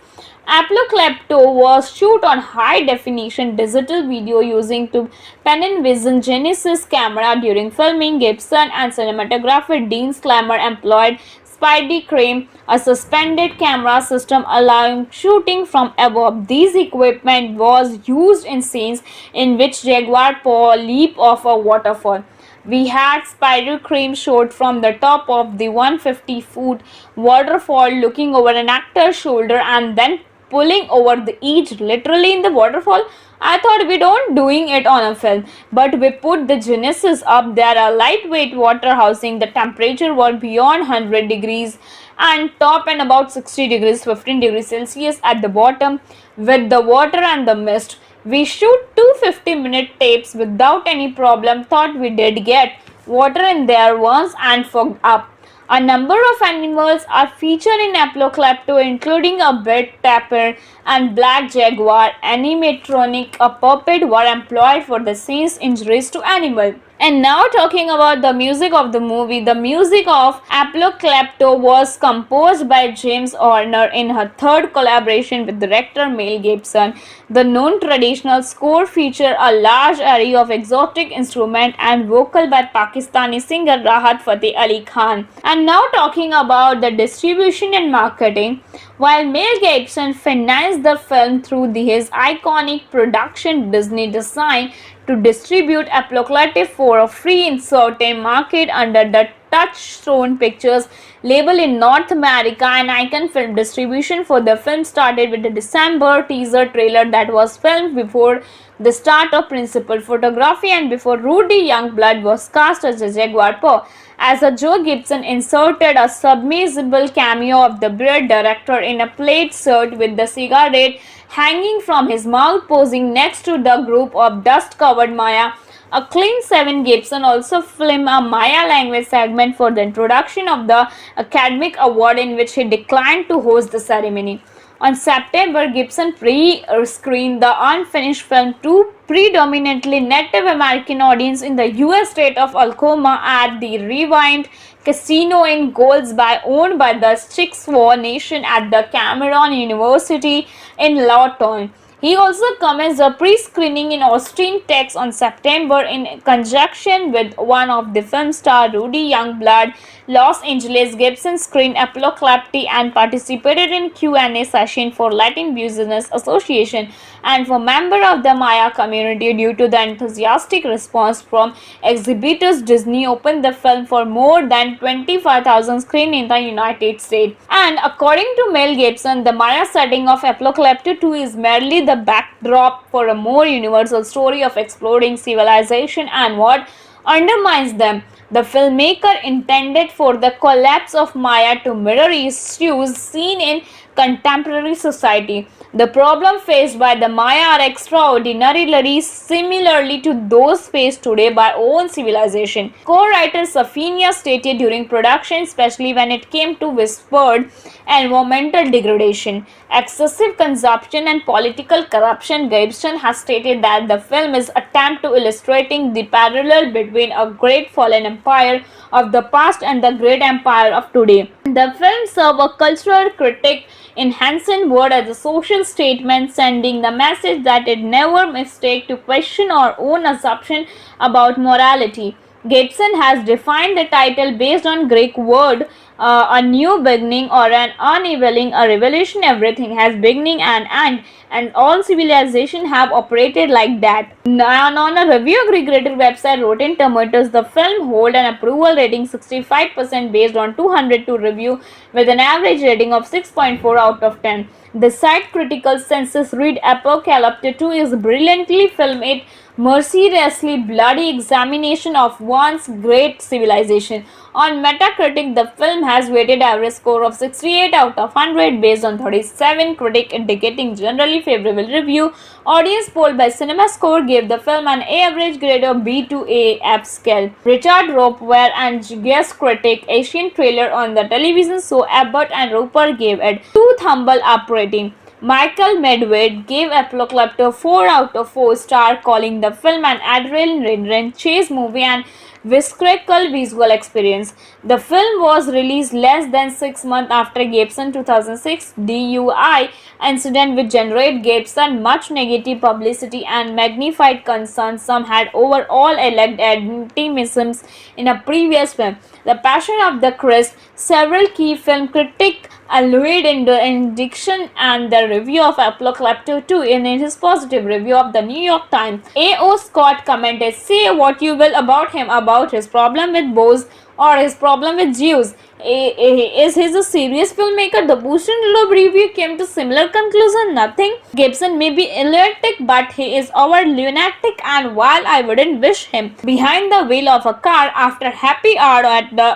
Apocalypto was shot on high-definition digital video using to Panavision Genesis camera during filming. Gibson and cinematographer Dean Slammer employed Spidey Crane, a suspended camera system allowing shooting from above. This equipment was used in scenes in which Jaguar Paw leap off a waterfall. We had Spider Crane shot from the top of the 150-foot waterfall looking over an actor's shoulder and then pulling over the edge literally in the waterfall. I thought we don't doing it on a film, but we put the Genesis up there, a lightweight water housing. The temperature was beyond 100 degrees and top and about 60 degrees 15 degrees Celsius at the bottom with the water and the mist. We shoot 250-minute tapes without any problem. Thought we did get water in there once and fogged up. A number of animals are featured in Apocalypto, including a bed tapir and black jaguar. Animatronic, a puppet, were employed for the scene's injuries to animals. And now talking about the music of the movie, the music of Apocalypto was composed by James Horner in her third collaboration with director Mel Gibson. The non-traditional score featured a large array of exotic instruments and vocal by Pakistani singer Rahat Fateh Ali Khan. And now talking about the distribution and marketing, while Mel Gibson financed the film through his iconic production Disney design to distribute Apocalypto for a free in certain market under the Touchstone Pictures label in North America, and Icon Film Distribution for the film started with a December teaser trailer that was filmed before the start of principal photography and before Rudy Youngblood was cast as a Jaguar Paw. As a Joe Gibson inserted a submersible cameo of the bearded director in a plaid shirt with the cigarette hanging from his mouth, posing next to the group of dust-covered Maya. A Clean 7 Gibson also filmed a Maya language segment for the introduction of the Academic Award, in which he declined to host the ceremony. On September, Gibson pre-screened the unfinished film to predominantly Native American audience in the US state of Oklahoma at the Rewind Casino in Goldsby, owned by the Chickasaw Nation at the Cameron University in Lawton. He also commenced a pre-screening in Austin, Texas on September in conjunction with one of the film star Rudy Youngblood. Los Angeles Gibson screened Apocalypto and participated in Q&A session for Latin Business Association and for members of the Maya community. Due to the enthusiastic response from exhibitors, Disney opened the film for more than 25,000 screens in the United States. And according to Mel Gibson, the Maya setting of Apocalypto 2 is merely the backdrop for a more universal story of exploring civilization and what undermines them. The filmmaker intended for the collapse of Maya to mirror issues seen in contemporary society. The problems faced by the Maya are extraordinarily similarly to those faced today by own civilization. Co-writer Safina stated during production, especially when it came to whispered environmental degradation, excessive consumption and political corruption, Gibson has stated that the film is an attempt to illustrating the parallel between a great fallen empire of the past and the great empire of today. The film serves a cultural critique in Hansen's word as a social statement, sending the message that it never mistake to question our own assumption about morality. Gibson has defined the title based on Greek word a new beginning or an unveiling, a revelation. Everything has beginning and end, and all civilization have operated like that. Now, on a review aggregator website Rotten Tomatoes, the film hold an approval rating 65% based on 202 review with an average rating of 6.4 out of 10. The site critical census read Apocalypto 2 is brilliantly filmed. It mercilessly bloody examination of once great civilization. On Metacritic, the film has weighted average score of 68 out of 100 based on 37 critics indicating generally favorable review. Audience poll by CinemaScore gave the film an average grade of B to A F scale. Richard Ropeware and guest critic Asian trailer on the television show Abbott and Roper gave it 2 thumble up rating. Michael Medved gave Apocalypto 4 out of 4 stars, calling the film an adrenaline chase movie and visceral visual experience. The film was released less than 6 months after Gibson's 2006 DUI incident, which generated Gibson much negative publicity and magnified concerns some had over all alleged anti-Semitism in a previous film, The Passion of the Christ. Several key film critics allude in the indication and the review of Apocalypto 2 in his positive review of the New York Times. A.O. Scott commented, "Say what you will about him, about his problem with boys or his problem with Jews. Is he a serious filmmaker?" The Boston Globe review came to similar conclusion. Nothing. Gibson may be eclectic, but he is over lunatic, and while I wouldn't wish him behind the wheel of a car after happy hour at the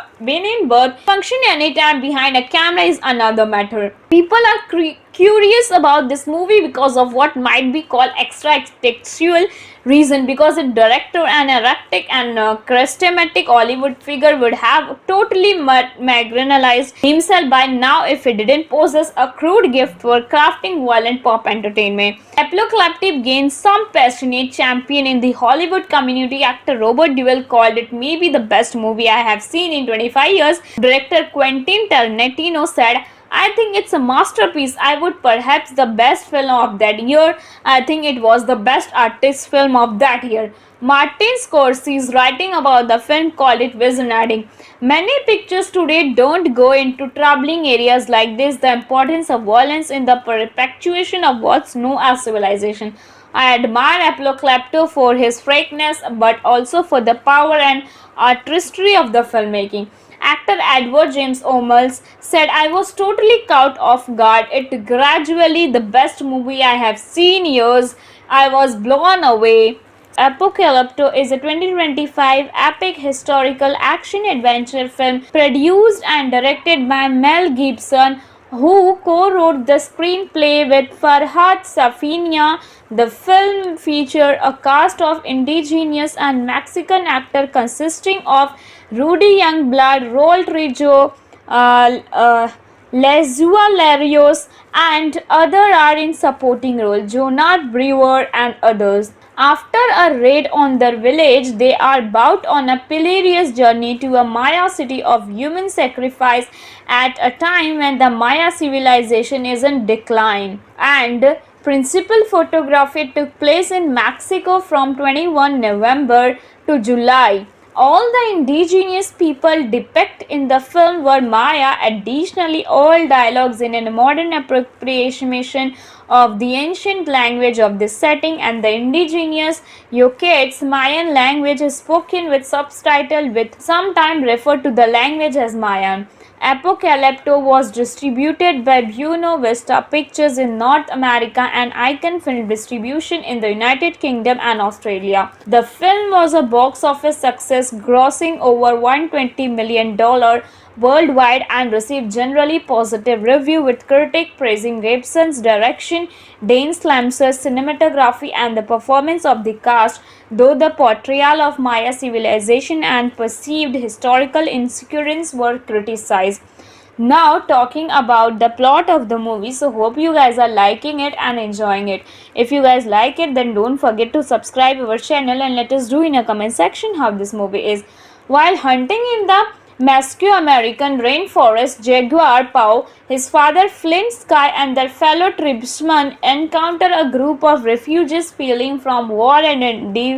Bird function anytime behind a camera is another matter. People are curious about this movie because of what might be called extra textual reason, because a director, an erratic and charismatic Hollywood figure, would have totally marginalized himself by now if he didn't possess a crude gift for crafting violent pop entertainment. Apocalyptic gained some passionate champion in the Hollywood community. Actor Robert Duvall called it maybe the best movie I have seen in 25 years. Director Quentin Tarantino said, I think it's a masterpiece. I would perhaps the best film of that year. I think it was the best artist film of that year. Martin Scorsese, writing about the film, called it visionary. Many pictures today don't go into troubling areas like this, the importance of violence in the perpetuation of what's known as civilization. I admire Apocalypto for his frankness, but also for the power and artistry of the filmmaking. Actor Edward James Olmos said, I was totally caught off guard. It gradually the best movie I have seen years. I was blown away. Apocalypto is a 2025 epic historical action adventure film produced and directed by Mel Gibson, who co-wrote the screenplay with Farhad Safina. The film featured a cast of indigenous and Mexican actors consisting of Rudy Youngblood, Raul Trijo, Lezua Larios, and others are in supporting roles, Jonah Brewer and others. After a raid on their village, they are about on a perilous journey to a Maya city of human sacrifice at a time when the Maya civilization is in decline. And principal photography took place in Mexico from 21 November to July. All the indigenous people depicted in the film were Maya. Additionally, all dialogues in a modern appropriation of the ancient language of this setting and the indigenous Yucatec Mayan language is spoken with subtitle, with sometimes referred to the language as Mayan. Apocalypto was distributed by Buena Vista Pictures in North America and Icon Film Distribution in the United Kingdom and Australia. The film was a box office success, grossing over $120 million worldwide and received generally positive review, with critics praising Gibson's direction, Dane Slamser's cinematography and the performance of the cast, though the portrayal of Maya civilization and perceived historical insecurities were criticized. Now talking about the plot of the movie, so hope you guys are liking it and enjoying it. If you guys like it, then don't forget to subscribe our channel and let us do in a comment section how this movie is. While hunting in the Mesoamerican rainforest, Jaguar Paw, his father Flint Sky and their fellow tribesmen encounter a group of refugees fleeing from war and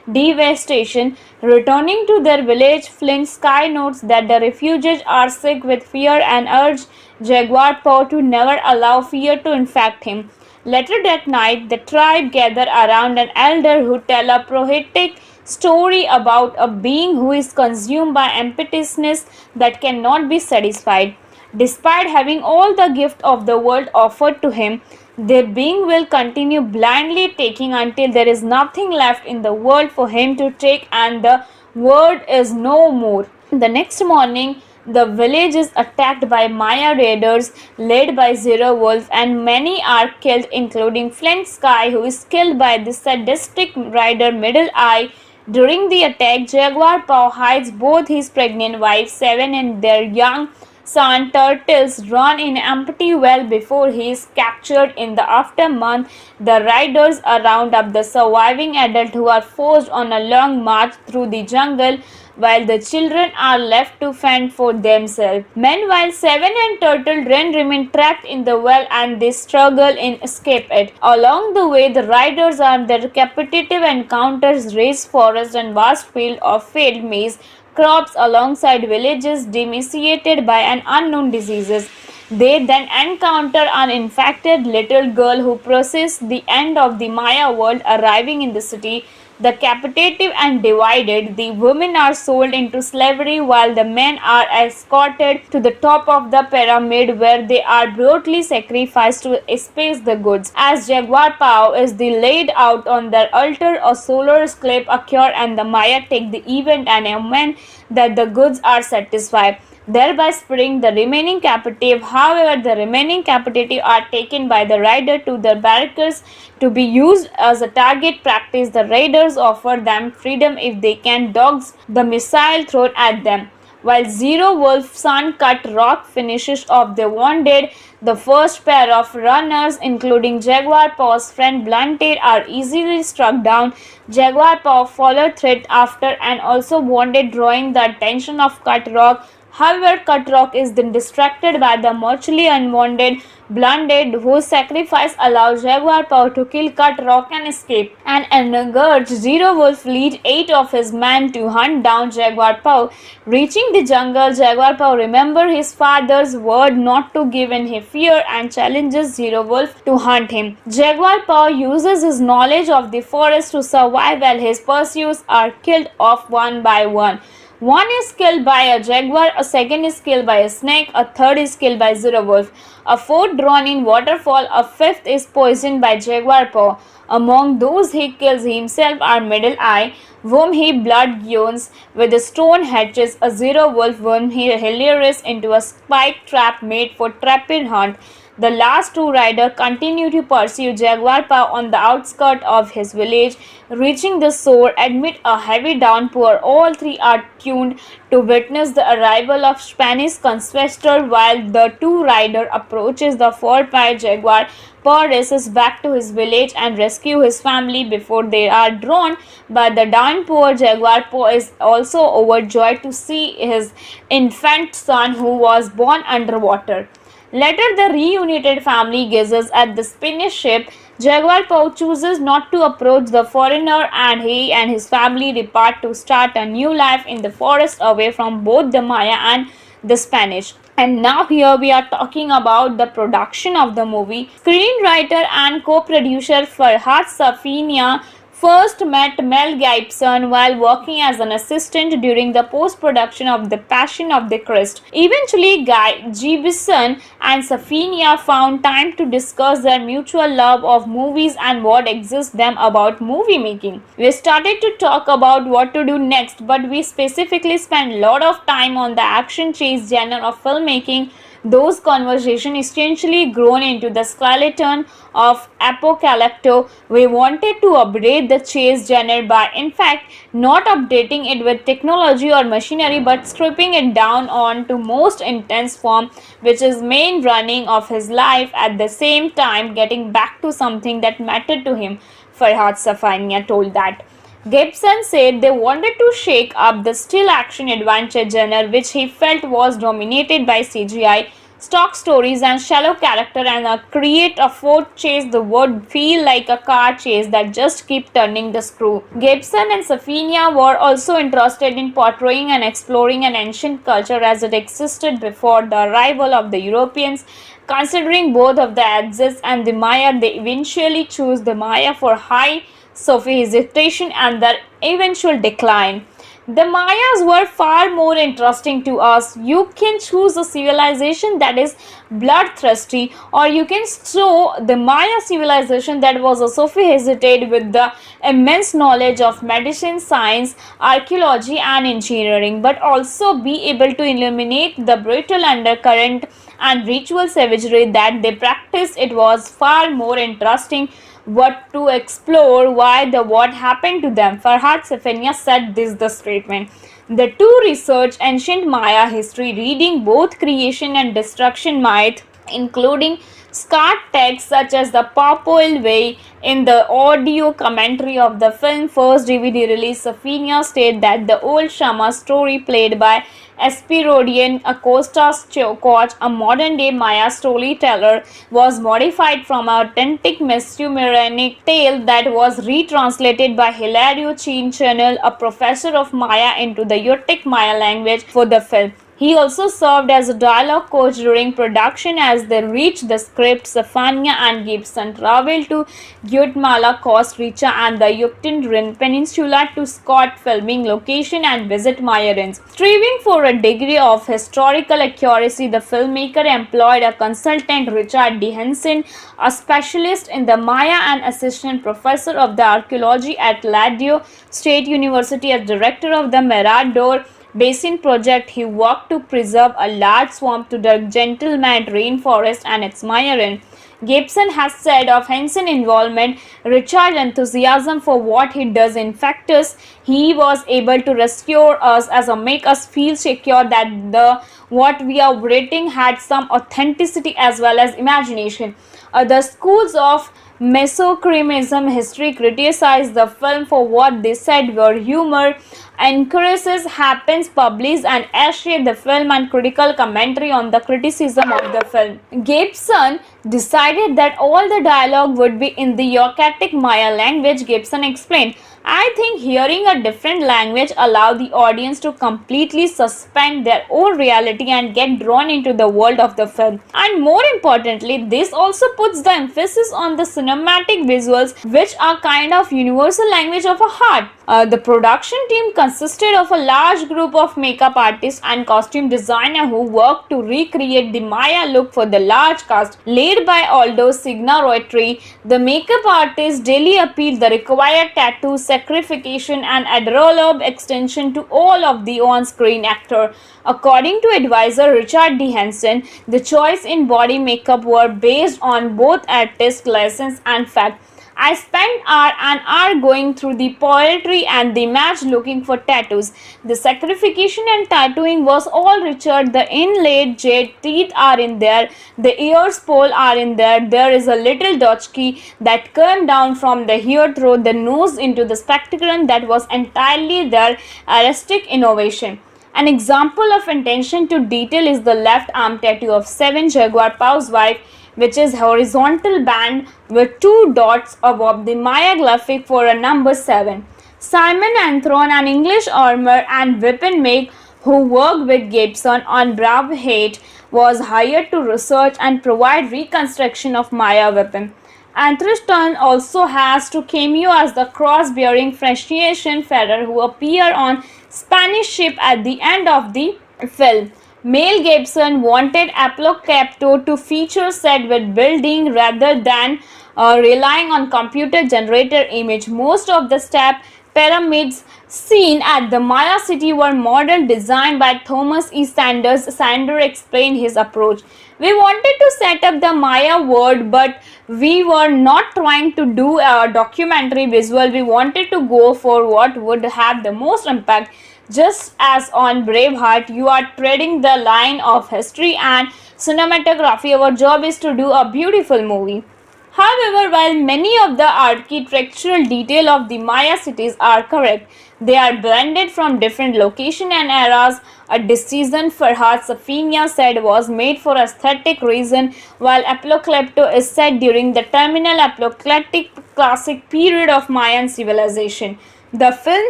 devastation. Returning to their village, Flint Sky notes that the refugees are sick with fear and urges Jaguar Paw to never allow fear to infect him. Later that night, the tribe gather around an elder who tells a prophetic story about a being who is consumed by emptiness that cannot be satisfied. Despite having all the gift of the world offered to him, the being will continue blindly taking until there is nothing left in the world for him to take and the world is no more. The next morning, the village is attacked by Maya raiders led by Zero Wolf, and many are killed, including Flint Sky, who is killed by the sadistic rider Middle Eye. During the attack, Jaguar Paw hides both his pregnant wife Seven and their young son Turtles run in an empty well before he is captured. In the aftermath, the riders round up the surviving adults who are forced on a long march through the jungle, while the children are left to fend for themselves. Meanwhile, Seven and Turtle remain trapped in the well and they struggle in escape it. Along the way, the riders and their competitive encounters race forests and vast field of failed maize crops alongside villages decimated by an unknown diseases. They then encounter an infected little girl who proclaims the end of the Maya world. Arriving in the city, the captive and divided, the women are sold into slavery while the men are escorted to the top of the pyramid where they are brutally sacrificed to space the goods. As Jaguar Paw is laid out on their altar, a solar eclipse occurs and the Maya take the event and amen that the goods are satisfied. thereby sparing the remaining captive. However, the remaining captive are taken by the raider to the barracks to be used as a target practice. The raiders offer them freedom if they can dodge the missile thrown at them. While Zero Wolf Sun Cut Rock finishes off the wounded, the first pair of runners, including Jaguar Paw's friend Blunted, are easily struck down. Jaguar Paw followed threat after and also wounded, drawing the attention of Cut Rock. However, Cut Rock is then distracted by the mortally unwounded Blunted, whose sacrifice allows Jaguar Paw to kill Cut Rock and escape. An enraged Zero Wolf leads 8 of his men to hunt down Jaguar Paw. Reaching the jungle, Jaguar Paw remembers his father's word not to give in his fear and challenges Zero Wolf to hunt him. Jaguar Paw uses his knowledge of the forest to survive while his pursuers are killed off one by one. One is killed by a jaguar, a second is killed by a snake, a third is killed by Zero Wolf, a fourth drawn in waterfall, a fifth is poisoned by Jaguar Paw. Among those he kills himself are Middle Eye, whom he blood gouges with a stone hatchet, a Zero Wolf whom he hilarious into a spike trap made for trapping hunt. The last two riders continue to pursue Jaguar Paw on the outskirts of his village. Reaching the shore amid a heavy downpour, all three are tuned to witness the arrival of Spanish conquistador while the two riders approaches the fort by Jaguar. Paw races back to his village and rescue his family before they are drawn by the downpour. Jaguar Paw is also overjoyed to see his infant son who was born underwater. Later, the reunited family gazes at the Spanish ship. Jaguar Paw chooses not to approach the foreigner and he and his family depart to start a new life in the forest away from both the Maya and the Spanish. And now here we are talking about the production of the movie. Screenwriter and co-producer Farhad Safina first met Mel Gibson while working as an assistant during the post-production of The Passion of the Christ. Eventually, Gibson and Safina found time to discuss their mutual love of movies and what excites them about movie making. We started to talk about what to do next, but we specifically spent a lot of time on the action chase genre of filmmaking. Those conversations essentially grown into the skeleton of Apocalypto. We wanted to update the chase genre by, in fact, not updating it with technology or machinery, but stripping it down on to most intense form, which is main running of his life, at the same time getting back to something that mattered to him. Farhad Safania told that. Gibson said they wanted to shake up the still action adventure genre, which he felt was dominated by CGI, stock stories, and shallow character, and create a fourth chase that would feel like a car chase that just keep turning the screw. Gibson and Safina were also interested in portraying and exploring an ancient culture as it existed before the arrival of the Europeans. Considering both of the Axis and the Maya, they eventually chose the Maya for high sophistication and their eventual decline. The Mayas were far more interesting to us. You can choose a civilization that is bloodthirsty, or you can show the Maya civilization that was sophisticated with the immense knowledge of medicine, science, archaeology, and engineering, but also be able to illuminate the brutal undercurrent and ritual savagery that they practiced. It was far more interesting what to explore why the what happened to them. Farhad Safania said this the statement. The two research ancient Maya history, reading both creation and destruction myth, including scarred texts such as the Papal Way. In the audio commentary of the film first DVD release, Safina stated that the old Shama story played by Espirodian Acosta Coach, a modern-day Maya storyteller, was modified from an authentic Mesumerianic tale that was retranslated by Hilario Chin-Channel, a professor of Maya, into the Yoruba Maya language for the film. He also served as a dialogue coach during production. As they reached the script, Safania and Gibson traveled to Guatemala, Costa Rica, and the Yucatan Peninsula to scout filming location and visit Maya ruins. Striving for a degree of historical accuracy, the filmmaker employed a consultant, Richard D. Henson, a specialist in the Maya and assistant professor of the archaeology at Ladeo State University as director of the Mirador Basin project, he worked to preserve a large swamp to the Gentleman rainforest and its myron. Gibson has said of Henson's involvement, Richard's enthusiasm for what he does infects us. He was able to rescue us as a make us feel secure that the what we are writing had some authenticity as well as imagination. The schools of Mesocremism history criticized the film for what they said were humor, increases happens published and shaped the film and critical commentary on the criticism of the film. Gibson decided that all the dialogue would be in the Yucatecan Maya language. Gibson explained, I think hearing a different language allowed the audience to completely suspend their own reality and get drawn into the world of the film. And more importantly, this also puts the emphasis on the cinematic visuals, which are kind of universal language of a heart. The production team consisted of a large group of makeup artists and costume designers who worked to recreate the Maya look for the large cast. Led by Aldo Signarotti, the makeup artist daily appealed the required tattoos, sacrification and adrenaline extension to all of the on-screen actor. According to advisor Richard D. Henson, the choice in body makeup were based on both artist license and fact. I spent an hour going through the poetry and the match looking for tattoos. The sacrification and tattooing was all Richard. The inlaid jade teeth are in there. The ears pole are in there. There is a little dotchkey that came down from the hair through the nose into the spectacle that was entirely their artistic innovation. An example of attention to detail is the left arm tattoo of 7 Jaguar Paws wife, which is horizontal band with 2 dots above the Maya glyphic for a number 7. Simon Anthron, an English armor and weapon make who worked with Gibson on Braveheart, was hired to research and provide reconstruction of Maya weapon. Anthriston also has to cameo as the cross-bearing Frisian Ferrer who appear on Spanish ship at the end of the film. Mel Gibson wanted Apocalypto to feature set with building rather than relying on computer-generated image. Most of the step pyramids seen at the Maya city were model designed by Thomas E. Sanders. Sanders explained his approach. We wanted to set up the Maya world, but we were not trying to do a documentary visual. We wanted to go for what would have the most impact. Just as on Braveheart, you are treading the line of history and cinematography. Our job is to do a beautiful movie. However, while many of the architectural detail of the Maya cities are correct, they are blended from different locations and eras. A decision Farhad Safina said was made for aesthetic reason, while Apocalypto is set during the terminal apocalyptic classic period of Mayan civilization. The film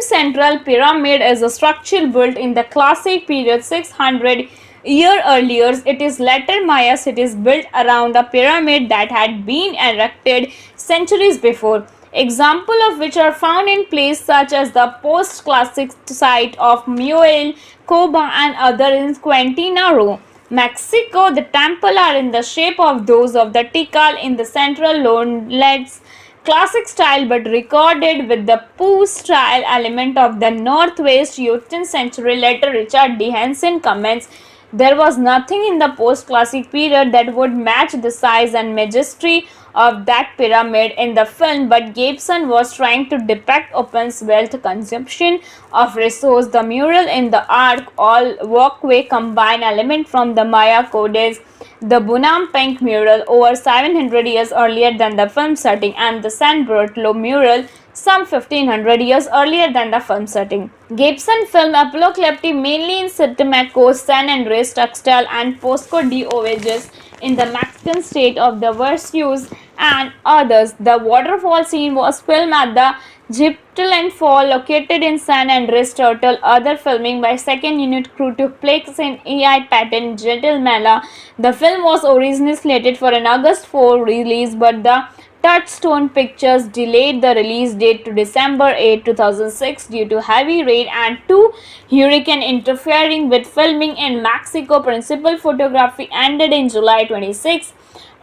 Central Pyramid is a structure built in the classic period 600 years earlier. It is later Maya cities built around a pyramid that had been erected centuries before. Examples of which are found in places such as the post-classic site of Muel, Coba and other in Quintana Roo, Mexico. The temples are in the shape of those of the Tikal in the central lowlands. Classic style but recorded with the Poo style element of the Northwest 18th century. Later Richard D. Henson comments, there was nothing in the post-classic period that would match the size and majesty of that pyramid in the film, but Gibson was trying to depict open wealth consumption of resource. The mural in the arc all walkway combine element from the Maya codes, the Bunam Pink mural over 700 years earlier than the film setting, and the San Bartolo mural some 1500 years earlier than the film setting. Gibson filmed Apocalypto mainly in Sitimaco, San Andres, Tuxtla and Posco de Ovejas in the Mexican state of the Veracruz and others. The waterfall scene was filmed at the Gyptland Fall located in San Andres Turtle. Other filming by second unit crew took place in EI Patton, Guatemala. The film was originally slated for an August 4 release, but the Touchstone Pictures delayed the release date to December 8, 2006 due to heavy rain and 2 hurricanes interfering with filming in Mexico. Principal photography ended in July 26.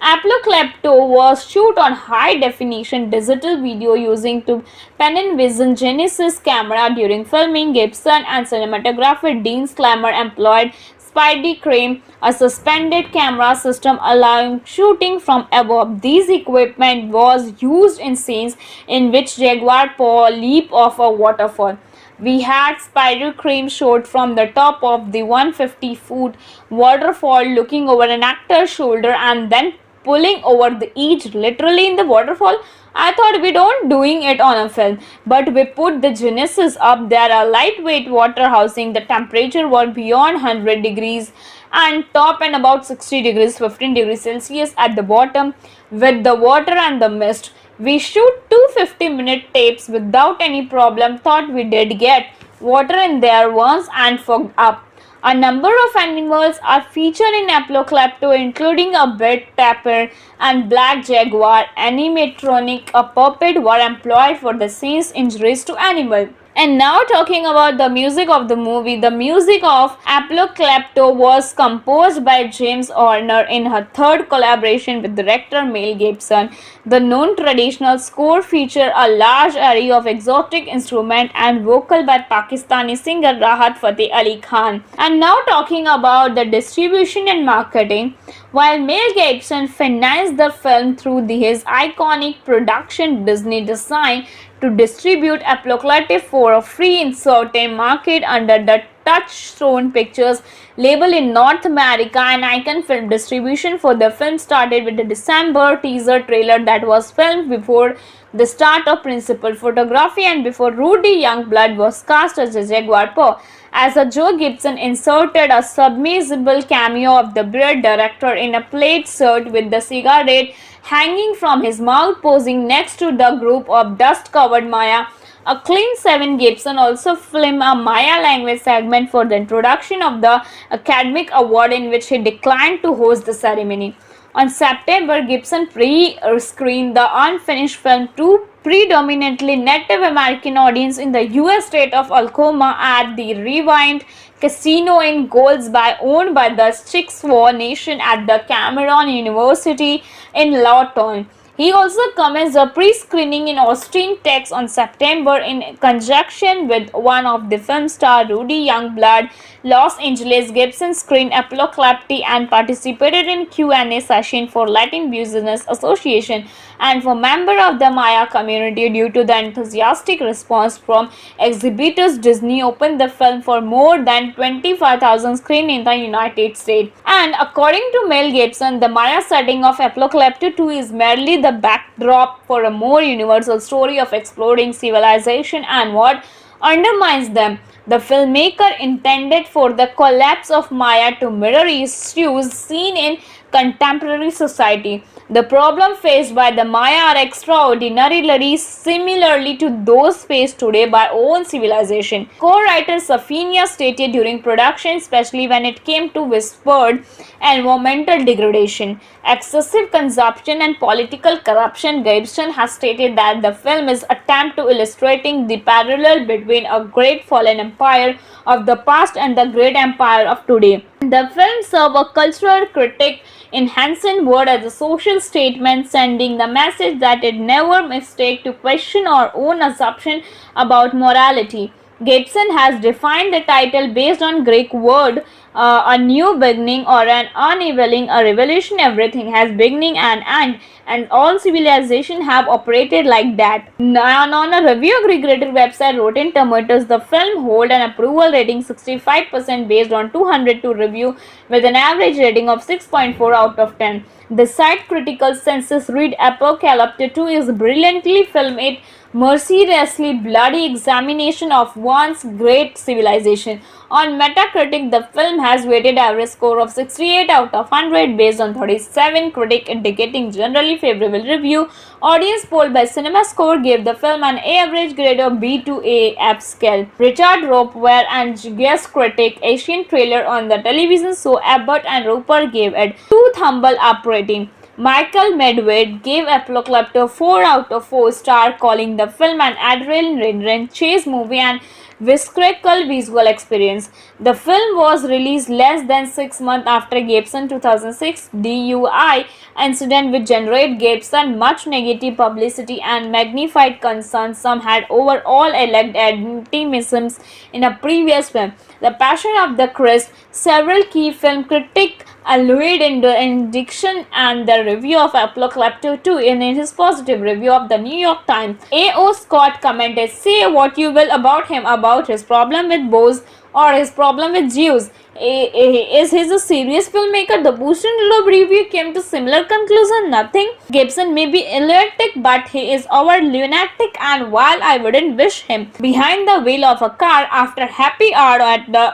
Apocalypto was shot on high-definition digital video using to Panavision Genesis camera during filming. Gibson and cinematographer Dean Slammer employed Spidey a suspended camera system allowing shooting from above. This equipment was used in scenes in which Jaguar Paw leap off a waterfall. We had Spider-Crane shot from the top of the 150-foot waterfall looking over an actor's shoulder and then pulling over the edge literally in the waterfall. I thought we don't doing it on a film, but we put the Genesis up there, a lightweight water housing. The temperature was beyond 100 degrees and top and about 60 degrees 15 degrees Celsius at the bottom with the water and the mist. We shoot two 50-minute tapes without any problem. Thought we did get water in there once and fogged up. A number of animals are featured in Apocalypto, including a bed tapir and black jaguar. Animatronic, a puppet, were employed for the scene's injuries to animals. And now talking about the music of the movie. The music of Apocalypto was composed by James Horner in her third collaboration with director Mel Gibson. The non-traditional score featured a large array of exotic instruments and vocal by Pakistani singer Rahat Fateh Ali Khan. And now talking about the distribution and marketing. While Mel Gibson financed the film through his iconic production Disney design to distribute Apocalypto for free in certain markets under the Touchstone Pictures label in North America, and Icon Film distribution for the film started with the December teaser trailer that was filmed before the start of principal photography and before Rudy Youngblood was cast as a Jaguar Paw. As a Joe Gibson inserted a submersible cameo of the bearded director in a plaid shirt with the cigarette hanging from his mouth, posing next to the group of dust-covered Maya. A Clean 7 Gibson also filmed a Maya language segment for the introduction of the Academic Award, in which he declined to host the ceremony. On September, Gibson pre-screened the unfinished film to predominantly Native American audience in the US state of Oklahoma at the Rewind Casino in Goldsby, owned by the Chickasaw Nation at the Cameron University in Lawton. He also commenced a pre-screening in Austin, Texas on September in conjunction with one of the film star Rudy Youngblood. Los Angeles Gibson screened Apocalypto and participated in Q&A session for Latin Business Association and for members of the Maya community. Due to the enthusiastic response from exhibitors, Disney opened the film for more than 25,000 screens in the United States. And according to Mel Gibson, the Maya setting of Apocalypto 2 is merely the backdrop for a more universal story of exploring civilization and what undermines them. The filmmaker intended for the collapse of Maya to mirror issues seen in contemporary society. The problems faced by the Maya are extraordinarily similarly to those faced today by our own civilization. Co-writer Safina stated during production, especially when it came to whispered environmental degradation, excessive consumption and political corruption, Gibson has stated that the film is an attempt to illustrating the parallel between a great fallen empire of the past and the great empire of today. The film serves a cultural critique enhancing word as a social statement, sending the message that it never mistake to question our own assumption about morality. Gibson has defined the title based on Greek word a new beginning or an unveiling, a revelation. Everything has beginning and end, and all civilization have operated like that. Now, on a review aggregator website Rotten Tomatoes, the film hold an approval rating 65% based on 202 review with an average rating of 6.4 out of 10. The site critical census read Apocalypto 2 is brilliantly filmed. It mercilessly bloody examination of once great civilization. On Metacritic, the film has weighted average score of 68 out of 100 based on 37 critics indicating generally favorable review. Audience poll by CinemaScore gave the film an average grade of B to A F scale. Richard Ropeware and guest critic Asian trailer on the television show Abbott and Rupert gave it 2 thumble up rating. Michael Medved gave Apocalypto 4 out of 4 stars, calling the film an adrenaline chase movie and visceral visual experience. The film was released less than 6 months after Gibson's 2006 DUI incident, which generated Gibson much negative publicity and magnified concerns some had over all alleged anti-Semitism in a previous film, The Passion of the Christ. Several key film critics allude in the indication and the review of Apocalypto 2 in his positive review of the New York Times. A.O. Scott commented, "Say what you will about him, about his problem with Boaz or his problem with Jews. Is he a serious filmmaker?" The Boston Globe review came to similar conclusion. Nothing. Gibson may be eclectic, but he is over lunatic, and while I wouldn't wish him behind the wheel of a car after happy hour at the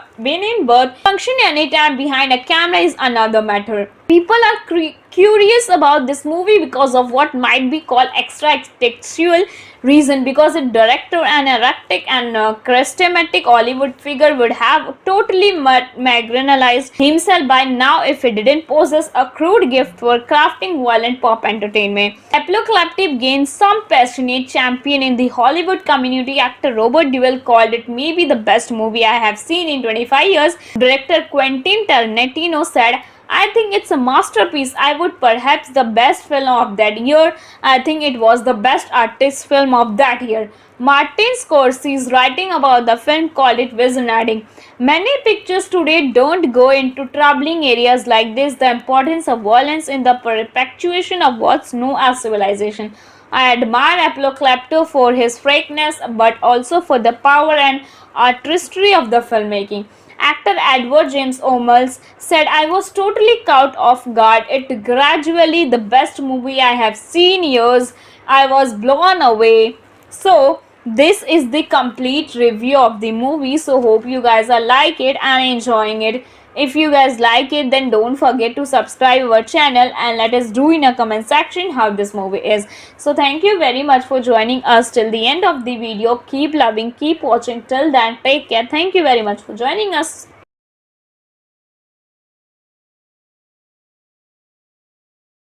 Bird function anytime behind a camera is another matter. People are curious about this movie because of what might be called extra textual reason, because a director and erratic and charismatic Hollywood figure would have totally marginalized himself by now if he didn't possess a crude gift for crafting violent pop entertainment. Apocalypto gained some passionate champion in the Hollywood community. Actor Robert Duvall called it maybe the best movie I have seen in 25 years. Director Quentin Tarantino said, "I think it's a masterpiece. I would perhaps the best film of that year. I think it was the best artist film of that year." Martin Scorsese, writing about the film, called it visionary. Many pictures today don't go into troubling areas like this, the importance of violence in the perpetuation of what's known as civilization. I admire Apocalypto for his frankness, but also for the power and artistry of the filmmaking. Actor Edward James Olmos said, "I was totally caught off guard. It gradually the best movie I have seen years. I was blown away." So this is the complete review of the movie. So hope you guys are like it and enjoying it. If you guys like it, then don't forget to subscribe our channel and let us do in a comment section how this movie is. So thank you very much for joining us till the end of the video. Keep loving, keep watching. Till then, take care. Thank you very much for joining us.